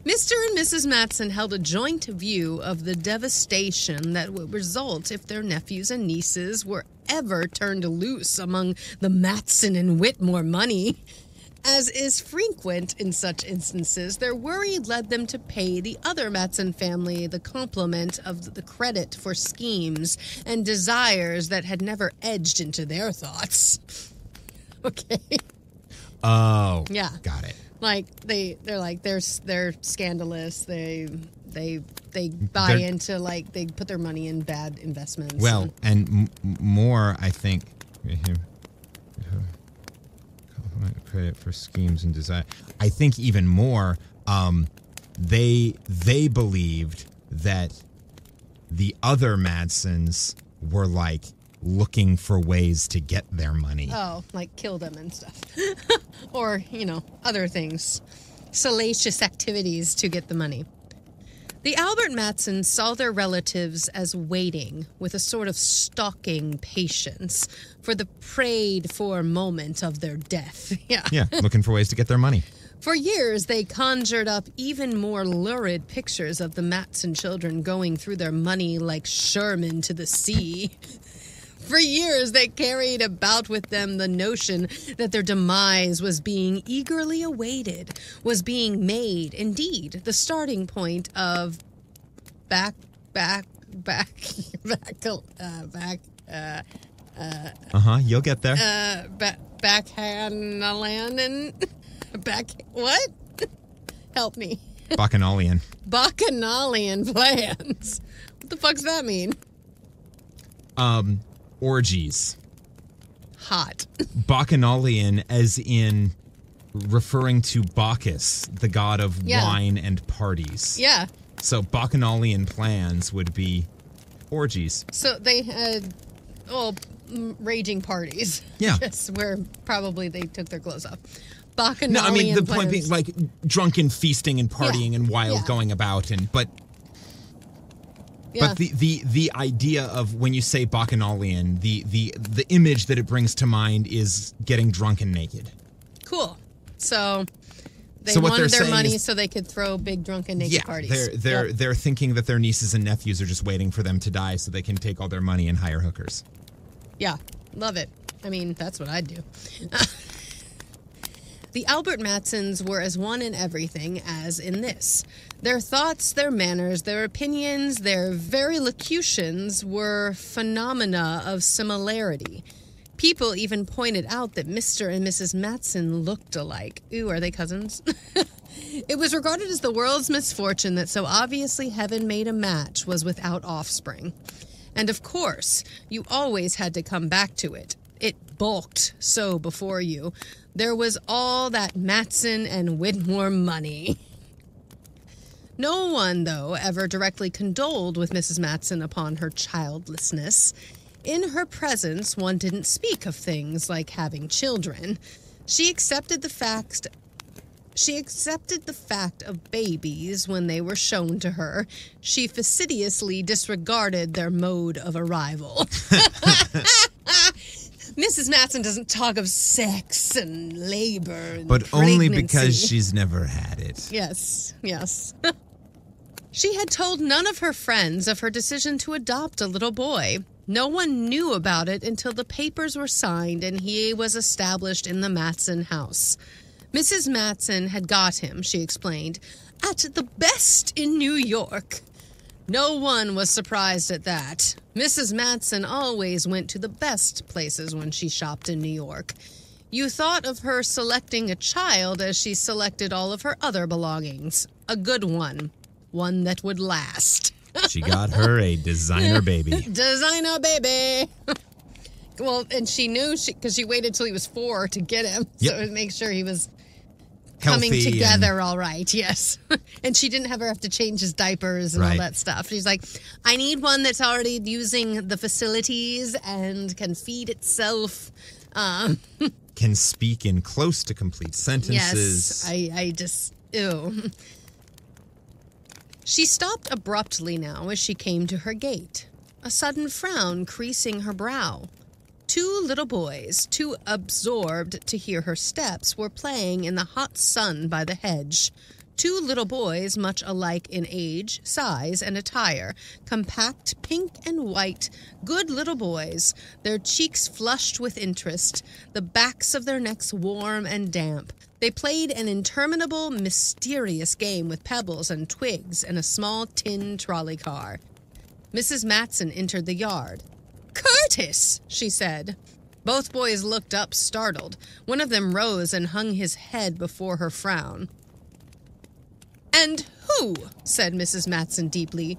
Mr. and Mrs. Matson held a joint view of the devastation that would result if their nephews and nieces were ever turned loose among the Matson and Whitmore money. As is frequent in such instances, their worry led them to pay the other Matson family the compliment of the credit for schemes and desires that had never edged into their thoughts. Okay. Oh. Yeah. Got it. Like they're scandalous. They buy They're- into, like, they put their money in bad investments. Well, and more, I think, credit for schemes and desire. I think even more, they believed that the other Madsons were like looking for ways to get their money. Oh, like kill them and stuff. Or, other things. Salacious activities to get the money. The Albert Matsons saw their relatives as waiting with a sort of stalking patience for the prayed-for moment of their death. Yeah, looking for ways to get their money. For years, they conjured up even more lurid pictures of the Matson children going through their money like Sherman to the sea. For years, they carried about with them the notion that their demise was being eagerly awaited, was being made, indeed, the starting point of You'll get there. Bacchanalian and what? Help me. Bacchanalian. Bacchanalian plans. What the fuck's that mean? Orgies. Hot. Bacchanalian as in referring to Bacchus, the god of wine and parties. Yeah. So Bacchanalian plans would be orgies. So they had, raging parties. Yeah. Yes, where probably they took their clothes off. No, Bacchanalian I mean, the plans. point being, like, drunken feasting and partying and wild Yeah. going about, but Yeah. the idea of when you say Bacchanalian, the image that it brings to mind is getting drunk and naked. Cool. So They So what wanted they're their saying money is- so they could throw big drunken naked parties. they're thinking that their nieces and nephews are just waiting for them to die so they can take all their money and hire hookers. Yeah, love it. I mean, that's what I'd do. The Albert Matsons were as one in everything as in this. Their thoughts, their manners, their opinions, their very locutions were phenomena of similarity. People even pointed out that Mr. and Mrs. Matson looked alike. Ooh, are they cousins? It was regarded as the world's misfortune that so obviously heaven made a match was without offspring. And of course, you always had to come back to it. It bulked so before you. There was all that Matson and Whitmore money. No one, though, ever directly condoled with Mrs. Matson upon her childlessness. In her presence, one didn't speak of things like having children. She accepted the fact of babies when they were shown to her. She fastidiously disregarded their mode of arrival. Mrs. Matson doesn't talk of sex and labor and But only pregnancy. because she's never had it. Yes, yes. She had told none of her friends of her decision to adopt a little boy. No one knew about it until the papers were signed and he was established in the Matson house. Mrs. Matson had got him, she explained, at the best in New York. No one was surprised at that. Mrs. Matson always went to the best places when she shopped in New York. You thought of her selecting a child as she selected all of her other belongings. A good one. One that would last. She got her a designer baby. Designer baby. Well, and she knew because she waited till he was 4 to get him. Yep. So to make sure he was Healthy coming together all right, yes. And she didn't have to change his diapers and all Right. that stuff. She's like, I need one that's already using the facilities and can feed itself. Can speak in close to complete sentences. Yes, I just, ew. She stopped abruptly now as she came to her gate, a sudden frown creasing her brow. 2 little boys, too absorbed to hear her steps, were playing in the hot sun by the hedge. 2 little boys, much alike in age, size, and attire, compact, pink and white, good little boys, their cheeks flushed with interest, the backs of their necks warm and damp. They played an interminable, mysterious game with pebbles and twigs and a small tin trolley car. Mrs. Matson entered the yard. Curtis, she said. Both boys looked up, startled. One of them rose and hung his head before her frown. And who, said Mrs. Matson deeply,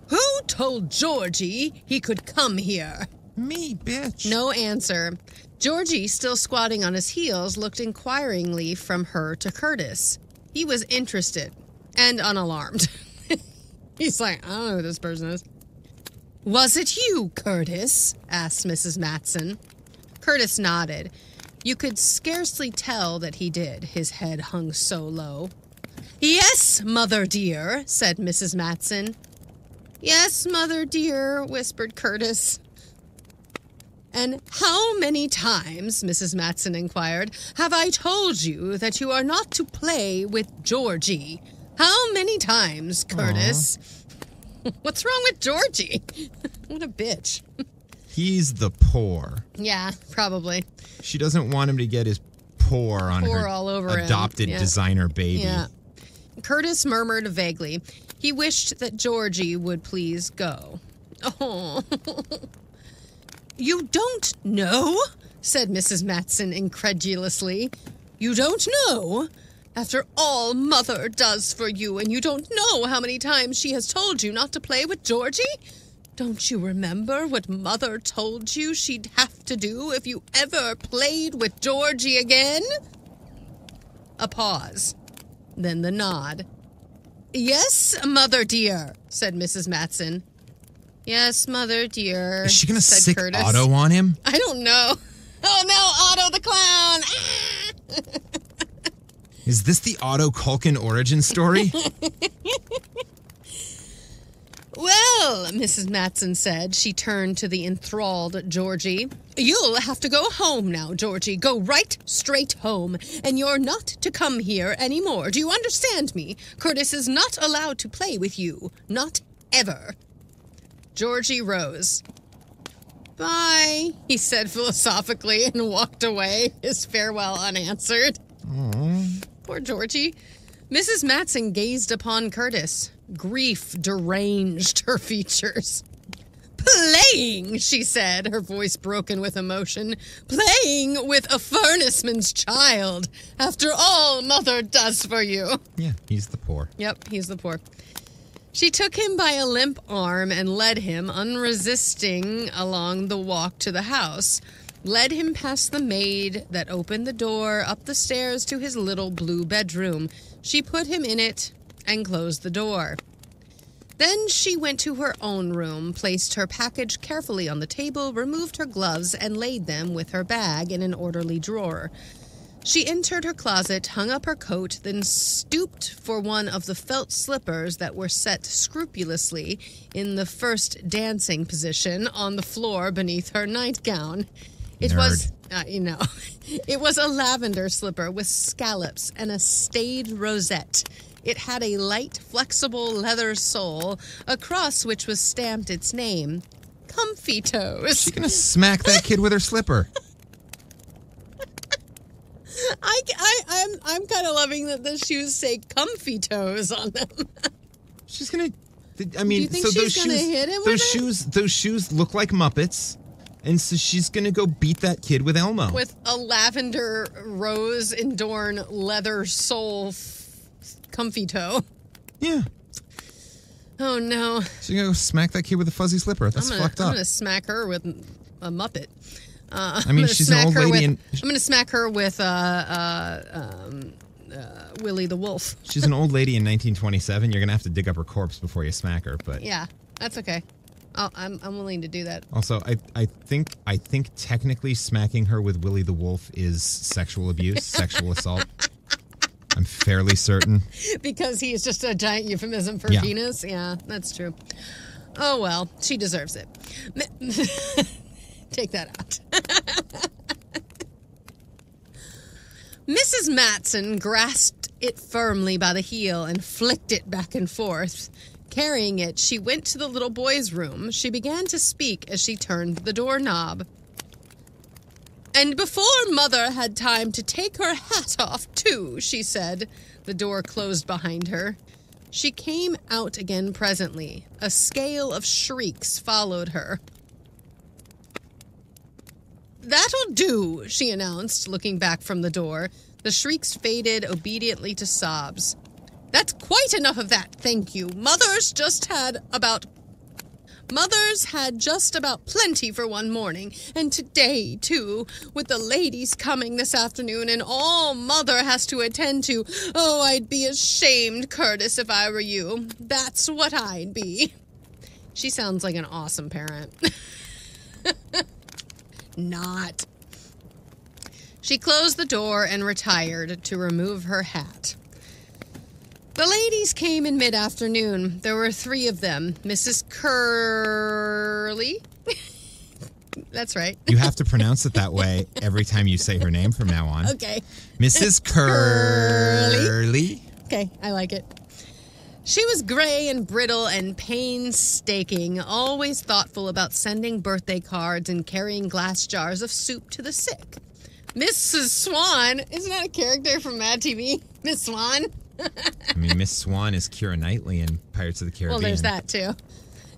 who told Georgie he could come here? Me, bitch. No answer. Georgie, still squatting on his heels, looked inquiringly from her to Curtis. He was interested and unalarmed. He's like, I don't know who this person is. Was it you, Curtis? Asked Mrs. Matson. Curtis nodded. You could scarcely tell that he did. His head hung so low. Yes, mother dear, said Mrs. Matson. Yes, mother dear, whispered Curtis. And how many times, Mrs. Matson inquired, have I told you that you are not to play with Georgie? How many times, Curtis? What's wrong with Georgie? What a bitch. He's the poor. Yeah, probably. She doesn't want him to get his pour on Pour her all over him. adopted Yeah. designer baby. Yeah. Curtis murmured vaguely. He wished that Georgie would please go. Oh. You don't know? Said Mrs. Matson incredulously. You don't know? After all Mother does for you, and you don't know how many times she has told you not to play with Georgie? Don't you remember what Mother told you she'd have to do if you ever played with Georgie again? A pause. Then the nod. Yes, Mother dear, said Mrs. Matson. Yes, Mother dear. Is she going to said sick Curtis. Otto on him? I don't know. Oh no, Otto the clown! Ah! Is this the Otto Culkin origin story? Well, Mrs. Matson said. She turned to the enthralled Georgie. You'll have to go home now, Georgie. Go right straight home. And you're not to come here anymore. Do you understand me? Curtis is not allowed to play with you. Not ever. Georgie rose. Bye, he said philosophically and walked away, his farewell unanswered. Aww. Poor Georgie. Mrs. Matson gazed upon Curtis. Grief deranged her features. Playing, she said, her voice broken with emotion. Playing with a furnaceman's child. After all Mother does for you. Yeah, he's the poor. Yep, he's the poor. She took him by a limp arm and led him, unresisting, along the walk to the house. Led him past the maid that opened the door, up the stairs to his little blue bedroom. She put him in it and closed the door. Then she went to her own room, placed her package carefully on the table, removed her gloves, and laid them with her bag in an orderly drawer. She entered her closet, hung up her coat, then stooped for one of the felt slippers that were set scrupulously in the first dancing position on the floor beneath her nightgown. It was, it was a lavender slipper with scallops and a stayed rosette. It had a light, flexible leather sole, across which was stamped its name, Comfy Toes. She's gonna smack that kid with her slipper. I'm kind of loving that the shoes say Comfy Toes on them. She's gonna. I mean, Do you think so she's those gonna shoes, hit him with those shoes look like Muppets, and so she's gonna go beat that kid with Elmo with a lavender rose adorned leather sole comfy toe. Yeah. Oh no. She's gonna go smack that kid with a fuzzy slipper. That's fucked up. I'm gonna smack her with a Muppet. I mean, she's an old lady, and I'm gonna smack her with Willie the Wolf. She's an old lady in 1927. You're gonna have to dig up her corpse before you smack her, but yeah, that's okay. I'm willing to do that. Also, I think technically smacking her with Willie the Wolf is sexual abuse, sexual assault. I'm fairly certain. Because he is just a giant euphemism for penis? Yeah, that's true. Oh, well, she deserves it. Take that out. Mrs. Matson grasped it firmly by the heel and flicked it back and forth. Carrying it, she went to the little boy's room. She began to speak as she turned the doorknob. And before Mother had time to take her hat off, too, she said. The door closed behind her. She came out again presently. A scale of shrieks followed her. That'll do, she announced, looking back from the door. The shrieks faded obediently to sobs. That's quite enough of that, thank you. Mother's had just about plenty for one morning, and today, too, with the ladies coming this afternoon and all Mother has to attend to. Oh, I'd be ashamed, Curtis, if I were you. That's what I'd be. She sounds like an awesome parent. Not. She closed the door and retired to remove her hat. The ladies came in mid-afternoon. There were 3 of them. Mrs. Curly. That's right. You have to pronounce it that way every time you say her name from now on. Okay. Mrs. Curly. Okay, I like it. She was gray and brittle and painstaking, always thoughtful about sending birthday cards and carrying glass jars of soup to the sick. Mrs. Swan, isn't that a character from Mad TV? Miss Swan? I mean, Miss Swan is Keira Knightley in Pirates of the Caribbean. Well, there's that, too.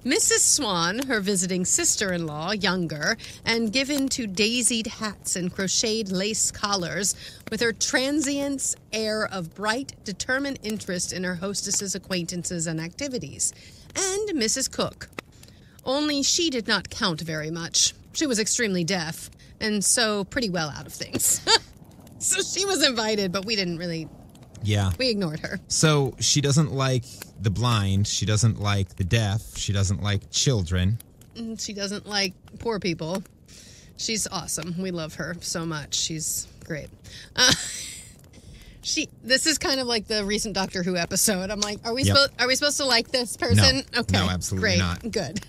Mrs. Swan, her visiting sister-in-law, younger, and given to daisied hats and crocheted lace collars, with her transient's air of bright, determined interest in her hostess's acquaintances and activities. And Mrs. Cook. Only she did not count very much. She was extremely deaf, and so pretty well out of things. So she was invited, but we didn't really... Yeah. We ignored her. So she doesn't like the blind. She doesn't like the deaf. She doesn't like children. She doesn't like poor people. She's awesome. We love her so much. She's great. This is kind of like the recent Doctor Who episode. I'm like, are we Yep. supposed to like this person? No. Okay. No, absolutely great. not. Good.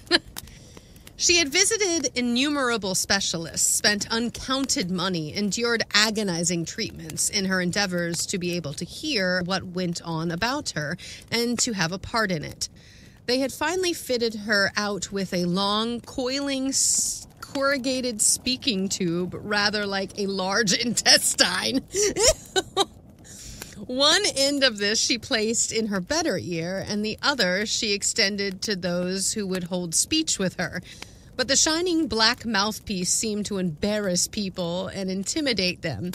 She had visited innumerable specialists, spent uncounted money, endured agonizing treatments in her endeavors to be able to hear what went on about her and to have a part in it. They had finally fitted her out with a long, coiling, corrugated speaking tube, rather like a large intestine. One end of this she placed in her better ear, and the other she extended to those who would hold speech with her. But the shining black mouthpiece seemed to embarrass people and intimidate them.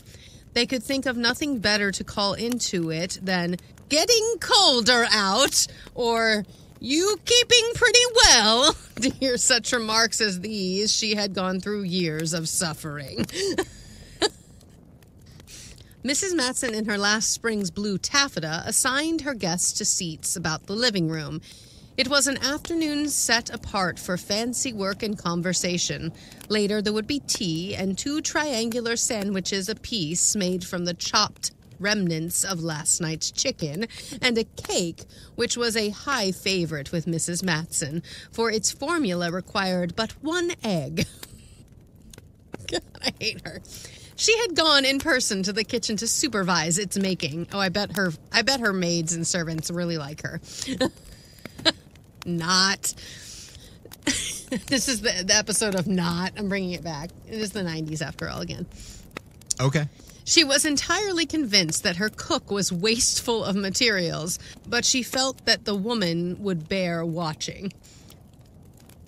They could think of nothing better to call into it than "getting colder out" or "you keeping pretty well." To hear such remarks as these, she had gone through years of suffering. Mrs. Matson, in her last spring's blue taffeta, assigned her guests to seats about the living room. It was an afternoon set apart for fancy work and conversation. Later, there would be tea and 2 triangular sandwiches apiece made from the chopped remnants of last night's chicken, and a cake, which was a high favorite with Mrs. Matson, for its formula required but 1 egg. God, I hate her. She had gone in person to the kitchen to supervise its making. Oh, I bet her maids and servants really like her. Not. This is the episode of Not. I'm bringing it back. It is the 90s after all again. Okay. She was entirely convinced that her cook was wasteful of materials, but she felt that the woman would bear watching.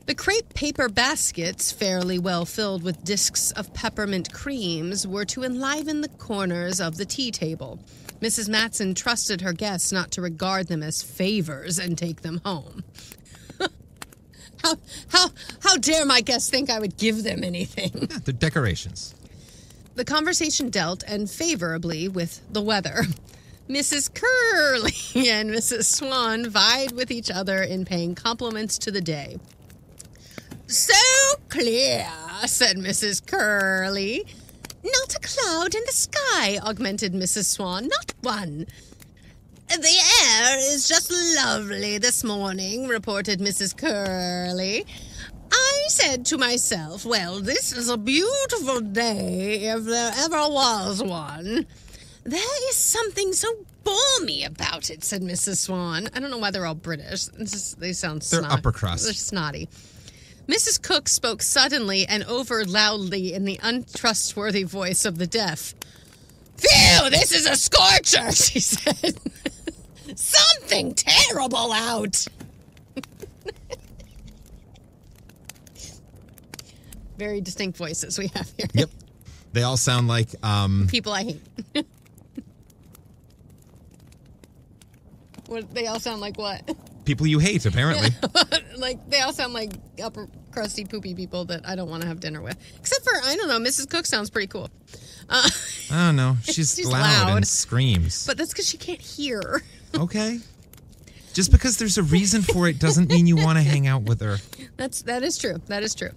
The crepe paper baskets, fairly well filled with discs of peppermint creams, were to enliven the corners of the tea table. Mrs. Matson trusted her guests not to regard them as favors and take them home. How dare my guests think I would give them anything? Yeah, they're decorations. The conversation dealt, and favorably, with the weather. Mrs. Curley and Mrs. Swan vied with each other in paying compliments to the day. "So clear," said Mrs. Curley. "Not a cloud in the sky," augmented Mrs. Swan. "Not one." "The air is just lovely this morning," reported Mrs. Curley. "I said to myself, well, this is a beautiful day if there ever was one." "There is something so balmy about it," said Mrs. Swan. I don't know why they're all British. They sound They're upper crust. They're snotty. Mrs. Cook spoke suddenly and over loudly in the untrustworthy voice of the deaf. "Phew, this is a scorcher," she said. "Something terrible out." Very distinct voices we have here. Yep. They all sound like People I hate. What? They all sound like what? people you hate, apparently. Like, they all sound like upper crusty poopy people that I don't want to have dinner with. Except for, I don't know, Mrs. Cook sounds pretty cool. I don't know. She's loud and screams. But that's because she can't hear. Okay. Just because there's a reason for it doesn't mean you want to hang out with her. That is true. That is true.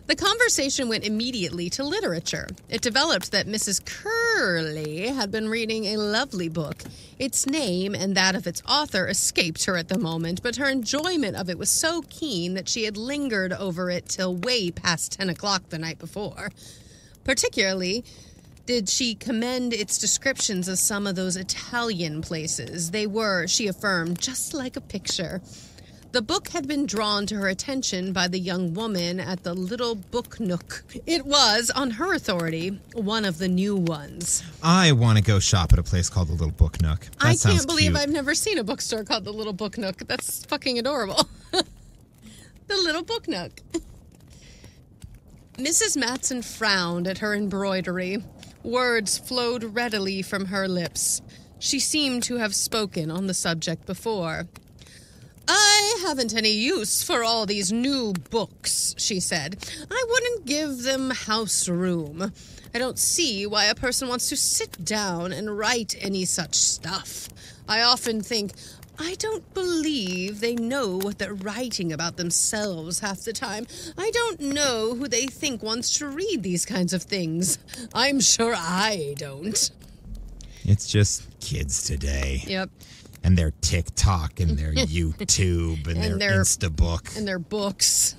The conversation went immediately to literature. It developed that Mrs. Curley had been reading a lovely book. Its name and that of its author escaped her at the moment, but her enjoyment of it was so keen that she had lingered over it till way past 10 o'clock the night before. Particularly did she commend its descriptions of some of those Italian places. They were, she affirmed, just like a picture. The book had been drawn to her attention by the young woman at the Little Book Nook. It was, on her authority, one of the new ones. I want to go shop at a place called the Little Book Nook. That I sounds can't believe cute. I've never seen a bookstore called the Little Book Nook. That's fucking adorable. The Little Book Nook. Mrs. Matson frowned at her embroidery. Words flowed readily from her lips. She seemed to have spoken on the subject before. "I haven't any use for all these new books," she said. "I wouldn't give them house room. I don't see why a person wants to sit down and write any such stuff. I often think, I don't believe they know what they're writing about themselves half the time. I don't know who they think wants to read these kinds of things. I'm sure I don't." It's just kids today. Yep. And their TikTok and their YouTube and their Instabook. And their books.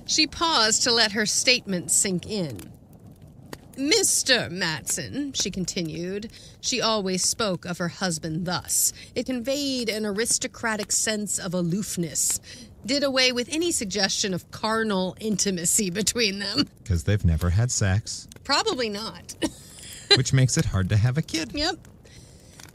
She paused to let her statement sink in. Mr. Matson, she continued. She always spoke of her husband thus. It conveyed an aristocratic sense of aloofness. Did away with any suggestion of carnal intimacy between them. Because they've never had sex. Probably not. Which makes it hard to have a kid. Yep.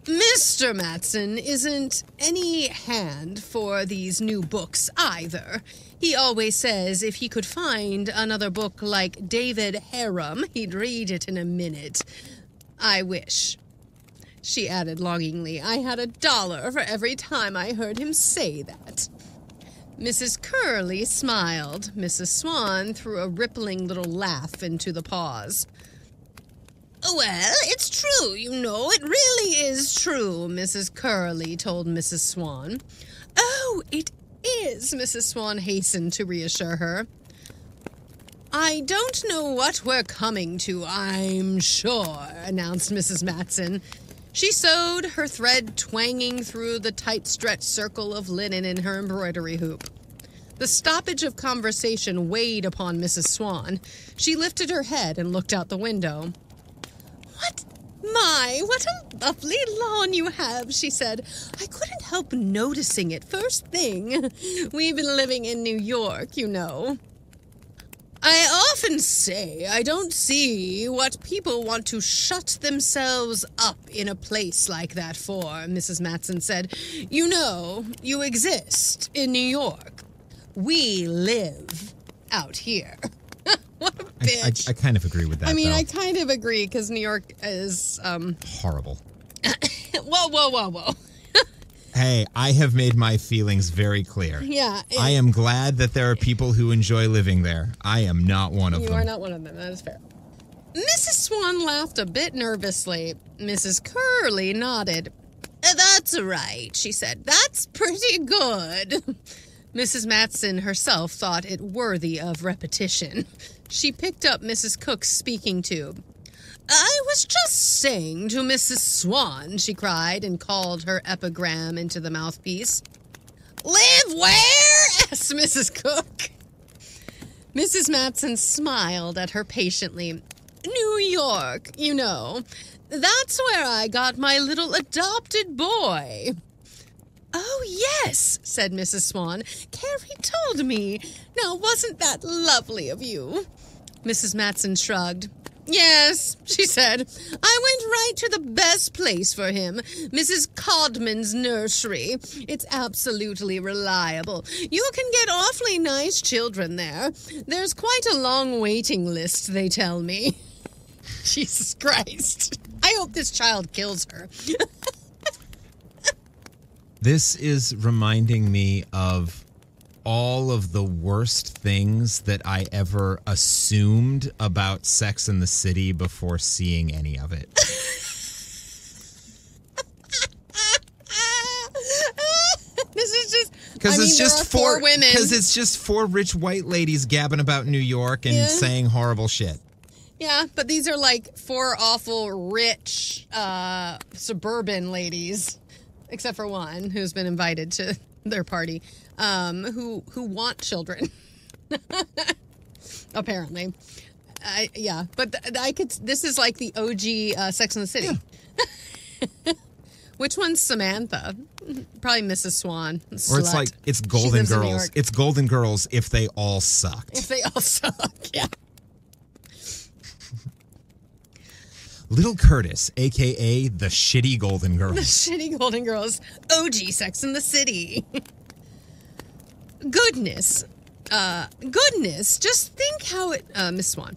Mr. Matson isn't any hand for these new books either. He always says if he could find another book like David Harum, he'd read it in a minute. I wish, she added longingly, I had $1 for every time I heard him say that. Mrs. Curley smiled. Mrs. Swan threw a rippling little laugh into the pause. Well, it's true, you know. It really is true, Mrs. Curley told Mrs. Swan. Oh, it is, Mrs. Swan hastened to reassure her. I don't know what we're coming to, I'm sure, announced Mrs. Matson. She sewed, her thread twanging through the tight-stretched circle of linen in her embroidery hoop. The stoppage of conversation weighed upon Mrs. Swan. She lifted her head and looked out the window. What a lovely lawn you have, she said. I couldn't help noticing it first thing. We've been living in New York, you know. I often say I don't see what people want to shut themselves up in a place like that for, Mrs. Matson said. You know, you exist in New York. We live out here. What a bitch. I kind of agree with that, though. I kind of agree, because New York is, horrible. Whoa. Hey, I have made my feelings very clear. Yeah. I am glad that there are people who enjoy living there. I am not one of them. You are not one of them. That is fair. Mrs. Swan laughed a bit nervously. Mrs. Curley nodded. That's right, she said. That's pretty good. Mrs. Matson herself thought it worthy of repetition. She picked up Mrs. Cook's speaking tube. I was just saying to Mrs. Swan, she cried, and called her epigram into the mouthpiece. Live where? asked Mrs. Cook. Mrs. Matson smiled at her patiently. New York, you know. That's where I got my little adopted boy. Oh, yes, said Mrs. Swan. Carrie told me. Now, wasn't that lovely of you? Mrs. Matson shrugged. Yes, she said. I went right to the best place for him, Mrs. Codman's nursery. It's absolutely reliable. You can get awfully nice children there. There's quite a long waiting list, they tell me. Jesus Christ. I hope this child kills her. This is reminding me of all of the worst things that I ever assumed about Sex and the City before seeing any of it. This is just because it's just four women. Because it's just four rich white ladies gabbing about New York and saying horrible shit. Yeah, but these are like four awful rich suburban ladies. Except for one who's been invited to their party, who want children, apparently. But I could. This is like the OG Sex and the City. Yeah. Which one's Samantha? Probably Mrs. Swan. Slut. Or it's like it's Golden Girls. It's Golden Girls if they all sucked. If they all suck, yeah. Little Curtis, a.k.a. the shitty Golden Girls. The shitty Golden Girls. OG Sex and the City. Goodness, just think how it... Miss Swan.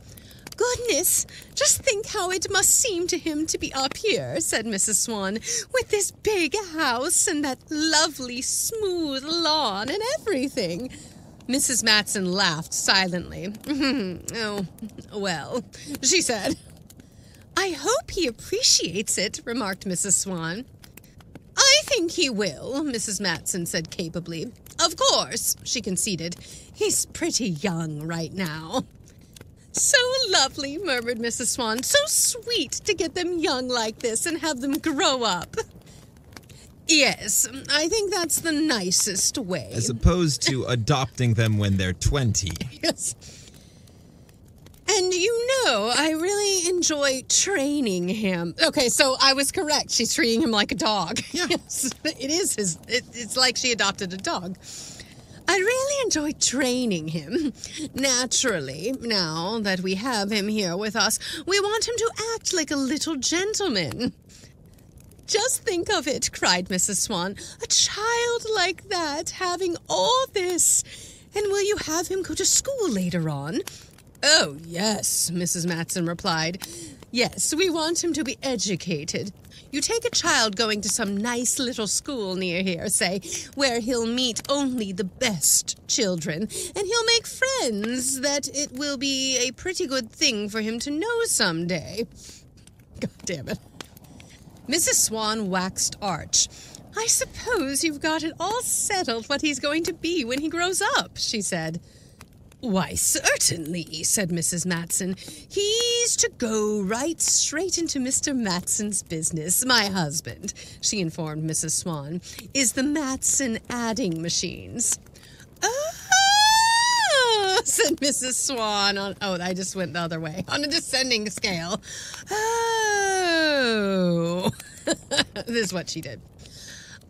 Goodness, just think how it must seem to him to be up here, said Mrs. Swan, with this big house and that lovely smooth lawn and everything. Mrs. Matson laughed silently. Oh, well, she said. I hope he appreciates it, remarked Mrs. Swan. I think he will, Mrs. Matson said capably. Of course, she conceded. He's pretty young right now. So lovely, murmured Mrs. Swan. So sweet to get them young like this and have them grow up. Yes, I think that's the nicest way. As opposed to adopting them when they're 20. Yes. And I really enjoy training him. Okay, so I was correct. She's treating him like a dog. Yeah. Yes, it is it's like she adopted a dog. I really enjoy training him. Naturally, now that we have him here with us, we want him to act like a little gentleman. Just think of it, cried Mrs. Swan. A child like that having all this. And will you have him go to school later on? Oh, yes, Mrs. Matson replied. Yes, we want him to be educated. You take a child going to some nice little school near here, say, where he'll meet only the best children, and he'll make friends that it will be a pretty good thing for him to know someday. God damn it. Mrs. Swan waxed arch. I suppose you've got it all settled what he's going to be when he grows up, she said. Why, certainly, said Mrs. Matson. He's to go right straight into Mr. Matson's business. My husband, she informed Mrs. Swan, is the Matson adding machines. Oh, said Mrs. Swan. I just went the other way. On a descending scale. Oh. This is what she did.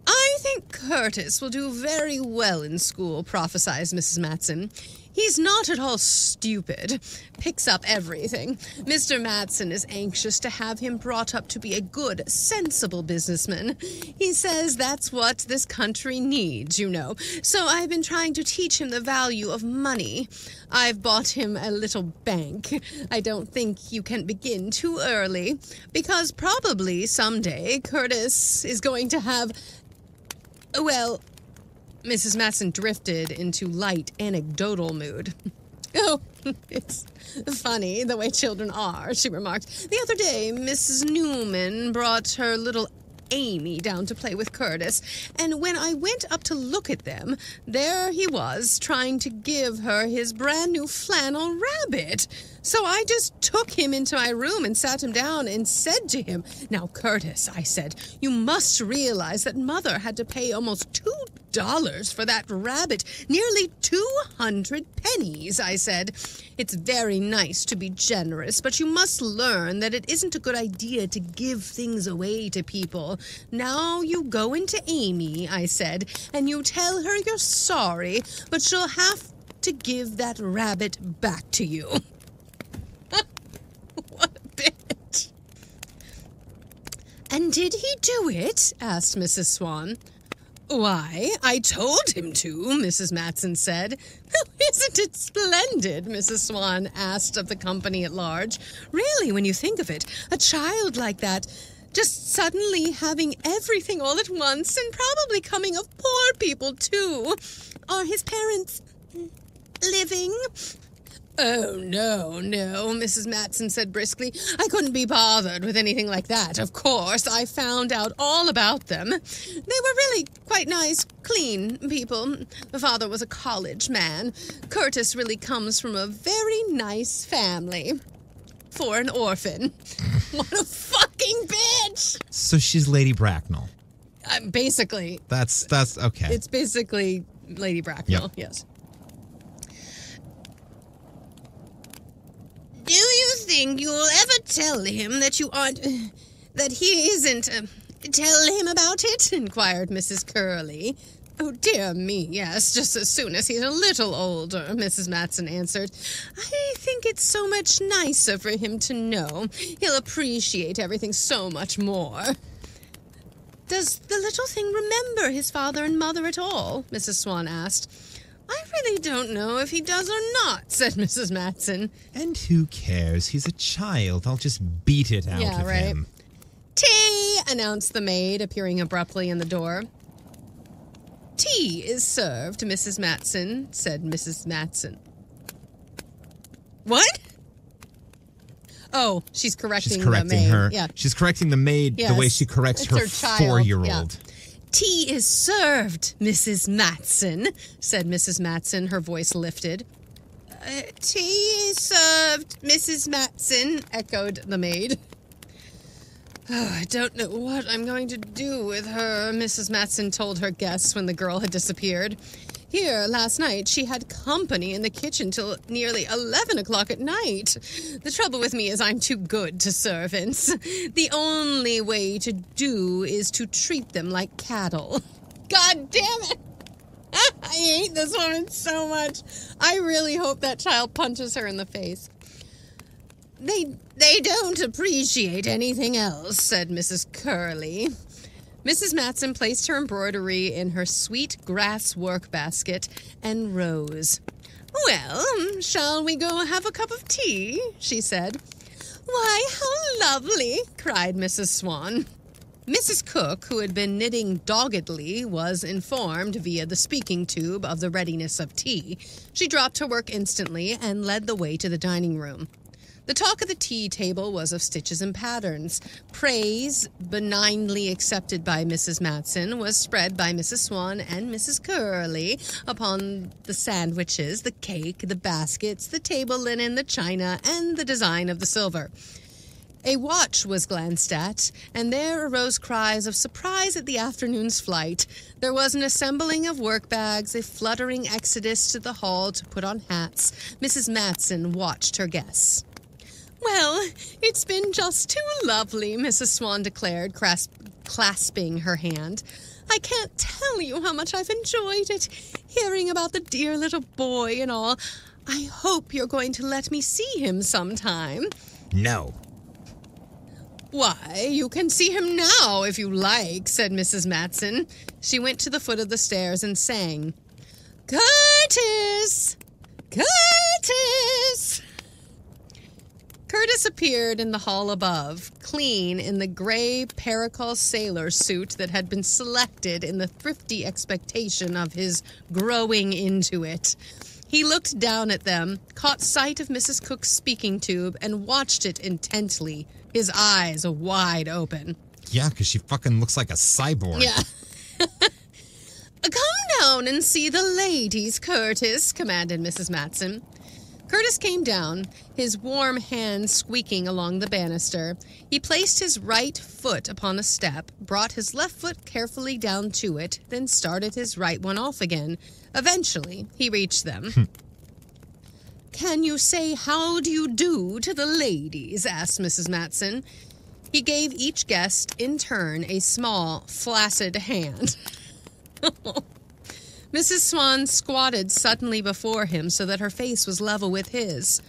I think Curtis will do very well in school, prophesied Mrs. Matson. He's not at all stupid. Picks up everything. Mr. Matson is anxious to have him brought up to be a good, sensible businessman. He says that's what this country needs, So I've been trying to teach him the value of money. I've bought him a little bank. I don't think you can begin too early, because probably someday Curtis is going to have... Well... Mrs. Matson drifted into light anecdotal mood. Oh, it's funny the way children are, she remarked. The other day, Mrs. Newman brought her little Amy down to play with Curtis, and when I went up to look at them, there he was trying to give her his brand new flannel rabbit. So I just took him into my room and sat him down and said to him, Now, Curtis, I said, you must realize that Mother had to pay almost $2 for that rabbit, nearly 200 pennies, I said. It's very nice to be generous, but you must learn that it isn't a good idea to give things away to people. Now you go into Amy, I said, and you tell her you're sorry, but she'll have to give that rabbit back to you. What a bitch. And did he do it? Asked Mrs. Swan. Why, I told him to, Mrs. Matson said. Isn't it splendid, Mrs. Swan asked of the company at large. Really, when you think of it, a child like that, just suddenly having everything all at once and probably coming of poor people, too. Are his parents living? Oh, no, Mrs. Matson said briskly. I couldn't be bothered with anything like that, of course. I found out all about them. They were really quite nice, clean people. The father was a college man. Curtis really comes from a very nice family. For an orphan. What a fucking bitch! So she's Lady Bracknell. Basically. That's okay. It's basically Lady Bracknell, Yep. Yes. Do you think you'll ever tell him that you aren't... that he isn't... tell him about it? Inquired Mrs. Curley. Oh, dear me, yes, just as soon as he's a little older, Mrs. Matson answered. I think it's so much nicer for him to know. He'll appreciate everything so much more. Does the little thing remember his father and mother at all? Mrs. Swan asked. I really don't know if he does or not, said Mrs. Matson. And who cares? He's a child. I'll just beat it out of him. Tea, announced the maid, appearing abruptly in the door. Tea is served, Mrs. Matson, said Mrs. Matson. What? Oh, she's correcting the maid. Her. Yeah. She's correcting the maid the way she corrects her 4-year-old. Yeah. Tea is served, Mrs. Matson, said Mrs. Matson, her voice lifted. Tea is served, Mrs. Matson, echoed the maid. Oh, I don't know what I'm going to do with her, Mrs. Matson told her guests when the girl had disappeared. Here, last night, she had company in the kitchen till nearly 11 o'clock at night. The trouble with me is I'm too good to servants. The only way to do is to treat them like cattle. God damn it! I hate this woman so much. I really hope that child punches her in the face. They don't appreciate anything else, said Mrs. Curley. Mrs. Matson placed her embroidery in her sweet grass work basket and rose. Well, shall we go have a cup of tea? She said. Why, how lovely, cried Mrs. Swan. Mrs. Cook, who had been knitting doggedly, was informed via the speaking tube of the readiness of tea. She dropped her work instantly and led the way to the dining room. The talk at the tea table was of stitches and patterns. Praise, benignly accepted by Mrs. Matson, was spread by Mrs. Swan and Mrs. Curley upon the sandwiches, the cake, the baskets, the table linen, the china, and the design of the silver. A watch was glanced at, and there arose cries of surprise at the afternoon's flight. There was an assembling of work bags, a fluttering exodus to the hall to put on hats. Mrs. Matson watched her guests. Well, it's been just too lovely, Mrs. Swan declared, clasping her hand. I can't tell you how much I've enjoyed it, hearing about the dear little boy and all. I hope you're going to let me see him sometime. No. Why, you can see him now if you like, said Mrs. Matson. She went to the foot of the stairs and sang, Curtis! Curtis! Curtis appeared in the hall above, clean in the gray Pericol sailor suit that had been selected in the thrifty expectation of his growing into it. He looked down at them, caught sight of Mrs. Cook's speaking tube, and watched it intently, his eyes wide open. Yeah, because she fucking looks like a cyborg. Yeah. Come down and see the ladies, Curtis, commanded Mrs. Matson. Curtis came down, his warm hands squeaking along the banister. He placed his right foot upon a step, brought his left foot carefully down to it, then started his right one off again. Eventually, he reached them. Can you say how do you do to the ladies? Asked Mrs. Matson. He gave each guest, in turn, a small, flaccid hand. Mrs. Swan squatted suddenly before him so that her face was level with his.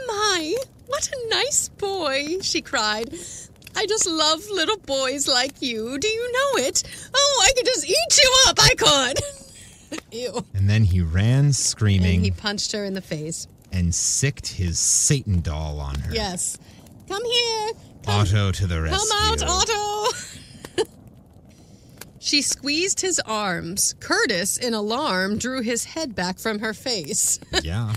My, what a nice boy, she cried. I just love little boys like you. Do you know it? Oh, I could just eat you up, I could. Ew. And then he ran screaming. And he punched her in the face. And sicked his Satan doll on her. Yes. Come here. Otto to the rescue. Come out, Otto. She squeezed his arms. Curtis, in alarm, drew his head back from her face. Yeah.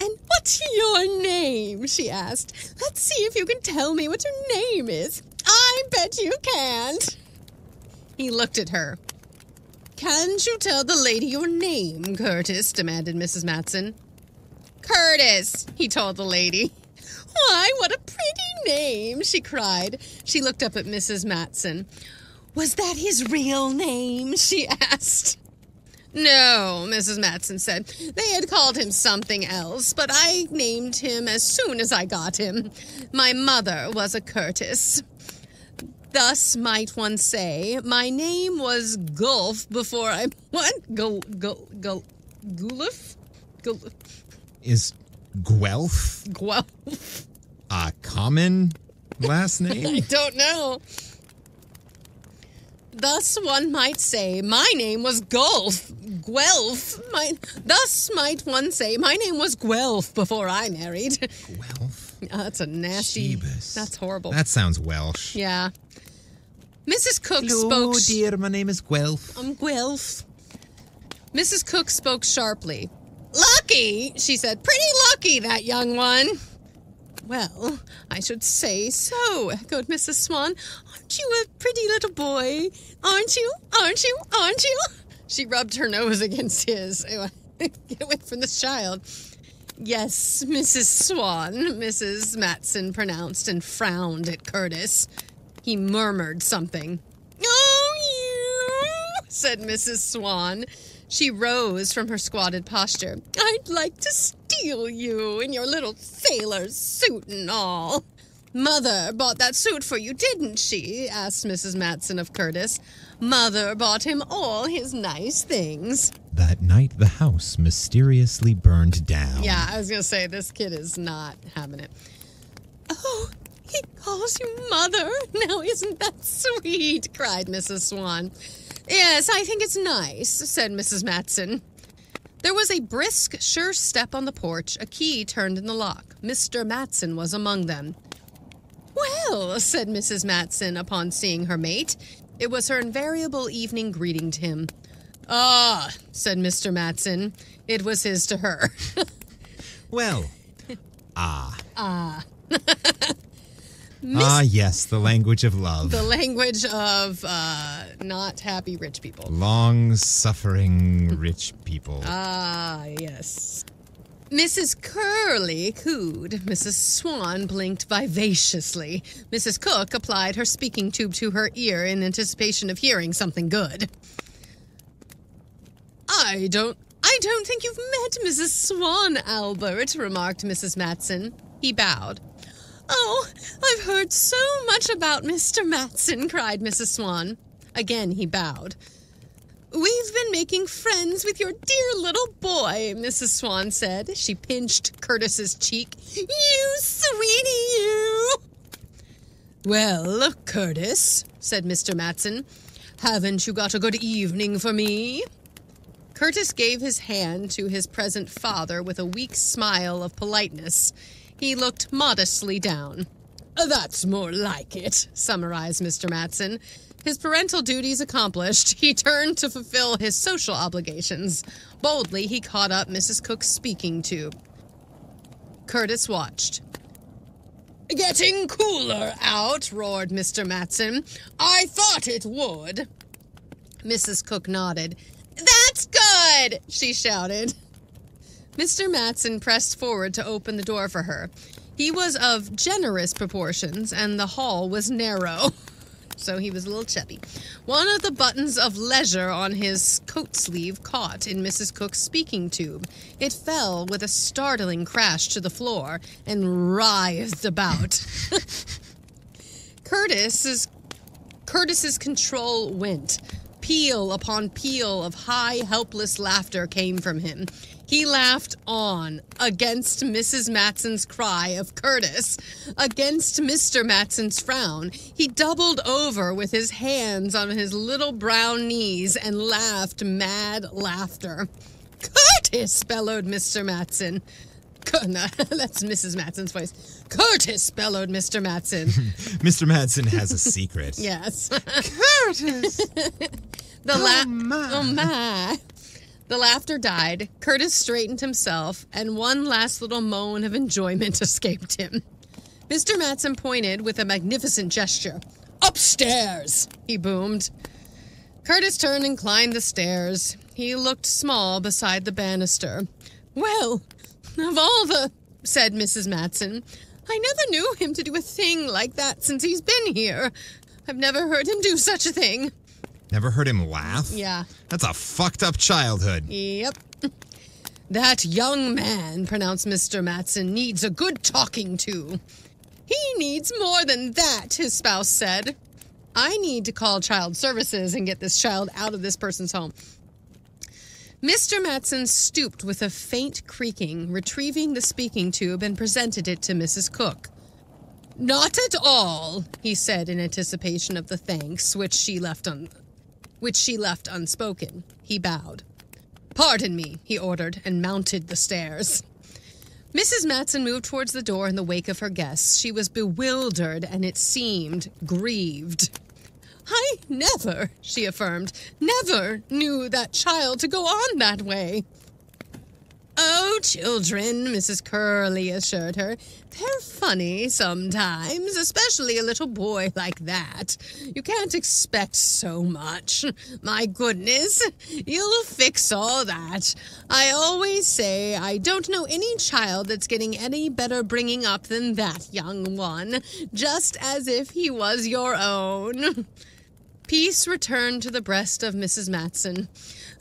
And what's your name? She asked. Let's see if you can tell me what your name is. I bet you can't. He looked at her. Can't you tell the lady your name, Curtis? Demanded Mrs. Matson. Curtis, he told the lady. Why, what a pretty name, she cried. She looked up at Mrs. Matson. Was that his real name? She asked. No, Mrs. Matson said. They had called him something else, but I named him as soon as I got him. My mother was a Curtis. Thus might one say, my name was Gulf before I... What? Gulf? Is Guelph Guelph? a common last name? I don't know. Thus one might say, my name was Guelph. Thus might one say, my name was Guelph before I married. Guelph? That's a nasty... Jeebus. That's horrible. That sounds Welsh. Yeah. Mrs. Cook Hello, spoke... dear, my name is Guelph. I'm Guelph. Mrs. Cook spoke sharply. Lucky, she said. Pretty lucky, that young one. Well, I should say so, echoed Mrs. Swan. Aren't you a pretty little boy? Aren't you? Aren't you? Aren't you? She rubbed her nose against his. Get away from this child. Yes, Mrs. Swan, Mrs. Matson pronounced and frowned at Curtis. He murmured something. Oh, you, said Mrs. Swan. She rose from her squatted posture. I'd like to steal you in your little sailor suit and all. Mother bought that suit for you, didn't she? Asked Mrs. Matson of Curtis. Mother bought him all his nice things. That night, the house mysteriously burned down. Yeah, I was going to say, this kid is not having it. Oh, he calls you Mother. Now, isn't that sweet? Cried Mrs. Swan. Yes, I think it's nice, said Mrs. Matson. There was a brisk, sure step on the porch. A key turned in the lock. Mr. Matson was among them. Well, said Mrs. Matson upon seeing her mate. It was her invariable evening greeting to him. Ah, said Mr. Matson. It was his to her. Well, ah. Ah. Yes, the language of love. The language of not happy rich people. Long-suffering rich people. Ah, yes. Mrs. Curly cooed. Mrs. Swan blinked vivaciously. Mrs. Cook applied her speaking tube to her ear in anticipation of hearing something good. I don't think you've met Mrs. Swan, Albert, remarked Mrs. Matson. He bowed. Oh, I've heard so much about Mr. Matson, cried Mrs. Swan. Again he bowed. We've been making friends with your dear little boy, Mrs. Swan said. She pinched Curtis's cheek. You sweetie, you! Well, Curtis, said Mr. Matson, haven't you got a good evening for me? Curtis gave his hand to his present father with a weak smile of politeness. He looked modestly down. That's more like it, summarized Mr. Matson. His parental duties accomplished, he turned to fulfill his social obligations. Boldly, he caught up Mrs. Cook's speaking tube. Curtis watched. Getting cooler out, roared Mr. Matson. I thought it would. Mrs. Cook nodded. That's good, she shouted. Mr. Matson pressed forward to open the door for her. He was of generous proportions, and the hall was narrow. So he was a little chubby. One of the buttons of leisure on his coat sleeve caught in Mrs. Cook's speaking tube. It fell with a startling crash to the floor and writhed about. Curtis's control went. Peal upon peal of high, helpless laughter came from him. He laughed on, against Mrs. Matson's cry of Curtis, against Mr. Matson's frown. He doubled over with his hands on his little brown knees and laughed mad laughter. Curtis, bellowed Mr. Matson. No, that's Mrs. Matson's voice. Curtis, bellowed Mr. Matson. Mr. Matson has a secret. Yes. Curtis! Oh, my. The laughter died. Curtis straightened himself, and one last little moan of enjoyment escaped him. Mr. Matson pointed with a magnificent gesture. Upstairs, he boomed. Curtis turned and climbed the stairs. He looked small beside the banister. Well, of all the, said Mrs. Matson, I never knew him to do a thing like that since he's been here. I've never heard him do such a thing. Never heard him laugh? Yeah. That's a fucked up childhood. Yep. That young man, pronounced Mr. Matson, needs a good talking to. He needs more than that, his spouse said. I need to call child services and get this child out of this person's home. Mr. Matson stooped with a faint creaking, retrieving the speaking tube and presented it to Mrs. Cook. Not at all, he said in anticipation of the thanks which she left unspoken. He bowed. Pardon me, he ordered, and mounted the stairs. Mrs. Matson moved towards the door in the wake of her guests. She was bewildered and, it seemed, grieved. I never, she affirmed, never knew that child to go on that way. Oh, children, Mrs. Curly assured her. They're funny sometimes, especially a little boy like that. You can't expect so much. My goodness, you'll fix all that. I always say I don't know any child that's getting any better bringing up than that young one, just as if he was your own. Peace returned to the breast of Mrs. Matson.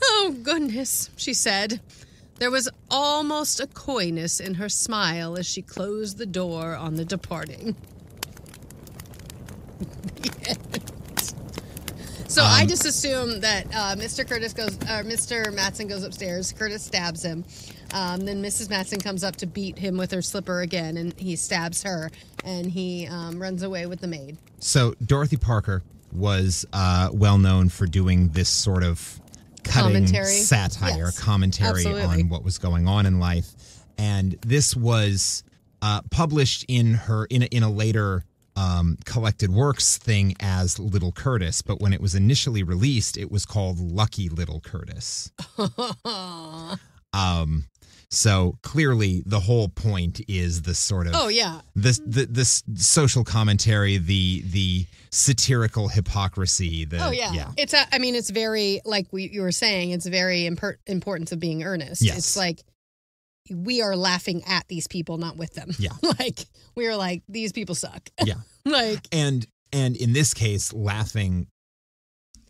Oh, goodness, she said. There was almost a coyness in her smile as she closed the door on the departing. So I just assume that Mr. Matson goes upstairs. Curtis stabs him. Then Mrs. Matson comes up to beat him with her slipper again, and he stabs her, and he runs away with the maid. So Dorothy Parker was well known for doing this sort of cutting satire, commentary absolutely. on what was going on in life, and this was published in a later collected works thing as Little Curtis, but when it was initially released, it was called Lucky Little Curtis. So clearly, the whole point is the sort of the social commentary, the satirical hypocrisy. It's very, like you were saying, it's very importance of being earnest. Yes. It's like we are laughing at these people, not with them. Yeah, like we are like these people suck. Yeah, like and in this case, laughing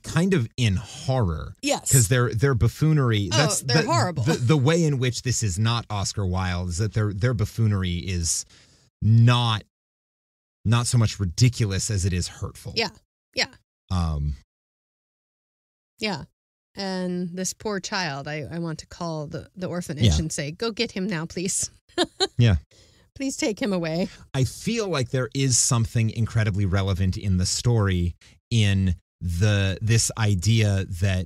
kind of in horror. Yes. Because their buffoonery, they're horrible. The way in which this is not Oscar Wilde is that their buffoonery is not so much ridiculous as it is hurtful. Yeah. Yeah. Yeah. And this poor child, I want to call the orphanage and say, go get him now, please. Yeah. Please take him away. I feel like there is something incredibly relevant in the story in this idea that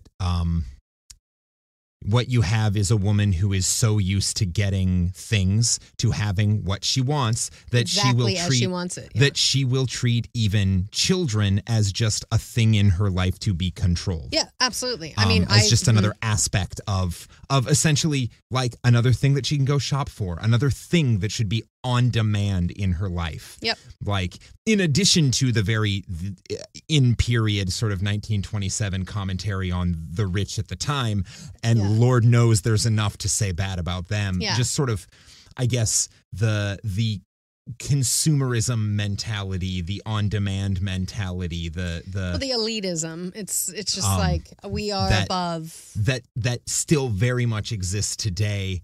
what you have is a woman who is so used to getting things, to having what she wants, that exactly as she wants it. Yeah. That she will treat even children as just a thing in her life to be controlled. Yeah, absolutely. As just another aspect of essentially like another thing that she can go shop for, another thing that should be on demand in her life. Yep. Like, in addition to the very in period sort of 1927 commentary on the rich at the time, and Lord knows there's enough to say bad about them. Yeah. Just sort of, I guess, the consumerism mentality, the on-demand mentality, the elitism. It's just like we are above that still very much exists today.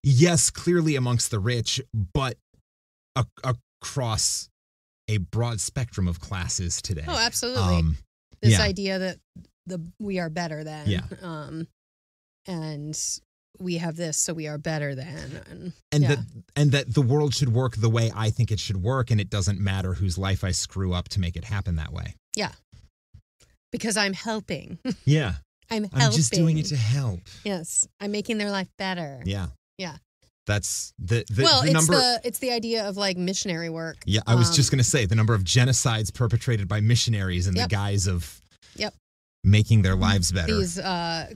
Yes, clearly amongst the rich, but across a broad spectrum of classes today. Oh, absolutely. This idea that we are better than. Yeah. And we have this, so we are better than. And that the world should work the way I think it should work, and it doesn't matter whose life I screw up to make it happen that way. Yeah. Because I'm helping. Yeah. I'm helping. I'm just doing it to help. Yes. I'm making their life better. Yeah. Yeah. That's the number. It's the idea of like missionary work. Yeah, I was just going to say the number of genocides perpetrated by missionaries in the guise of making their lives better. These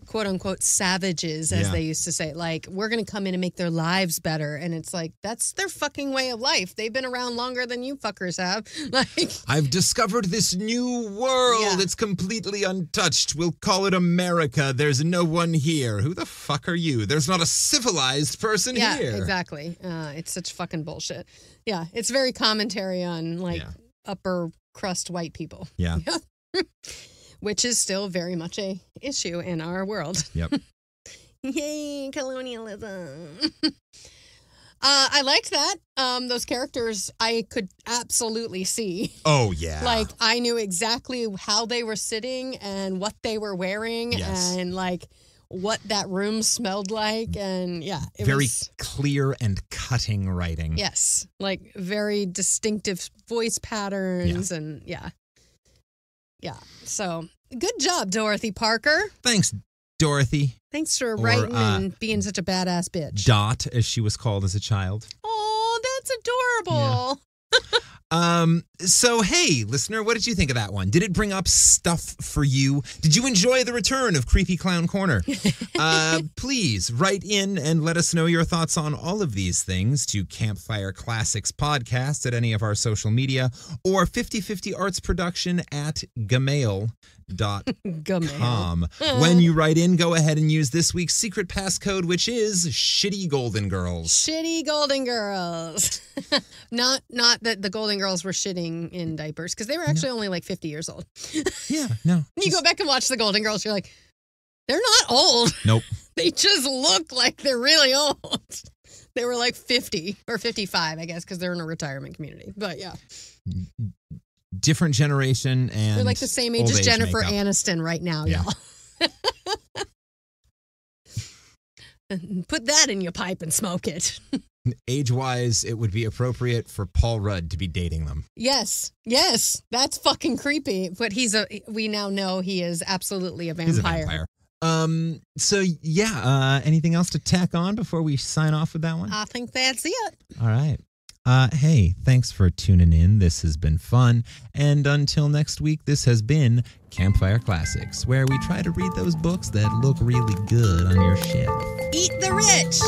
quote unquote savages, as they used to say, like, we're going to come in and make their lives better. And it's like, that's their fucking way of life. They've been around longer than you fuckers have. Like, I've discovered this new world. Yeah. It's completely untouched. We'll call it America. There's no one here. Who the fuck are you? There's not a civilized person here. Yeah, exactly. It's such fucking bullshit. Yeah, it's very commentary on like upper crust white people. Yeah. Which is still very much a issue in our world. Yep. Yay, colonialism. I liked that. Those characters I could absolutely see. Oh, yeah. Like, I knew exactly how they were sitting and what they were wearing and, like, what that room smelled like. And, it very was clear and cutting writing. Yes. Like, very distinctive voice patterns and, Yeah. So, good job, Dorothy Parker. Thanks, Dorothy. Thanks for writing and being such a badass bitch. Dot, as she was called as a child. Oh, that's adorable. Yeah. So, hey, listener, what did you think of that one? Did it bring up stuff for you? Did you enjoy the return of Creepy Clown Corner? Please write in and let us know your thoughts on all of these things to Campfire Classics Podcast at any of our social media or 50/50 Arts Production at gmail.com. When you write in, go ahead and use this week's secret passcode, which is Shitty Golden Girls. Shitty Golden Girls. Not that the Golden Girls were shitting in diapers, because they were actually only like 50 years old. Yeah, no. You go back and watch the Golden Girls, you're like, they're not old. Nope. They just look like they're really old. They were like 50 or 55, I guess, because they're in a retirement community. But yeah. Different generation and they're like the same age old as age Jennifer makeup. Aniston right now, Yeah. y'all. Put that in your pipe and smoke it. Age-wise, it would be appropriate for Paul Rudd to be dating them. Yes, that's fucking creepy. But we now know he is absolutely a vampire. He's a vampire. So yeah, anything else to tack on before we sign off with that one? I think that's it. All right. Hey, thanks for tuning in. This has been fun. And until next week, this has been Campfire Classics, where we try to read those books that look really good on your shelf. Eat the rich.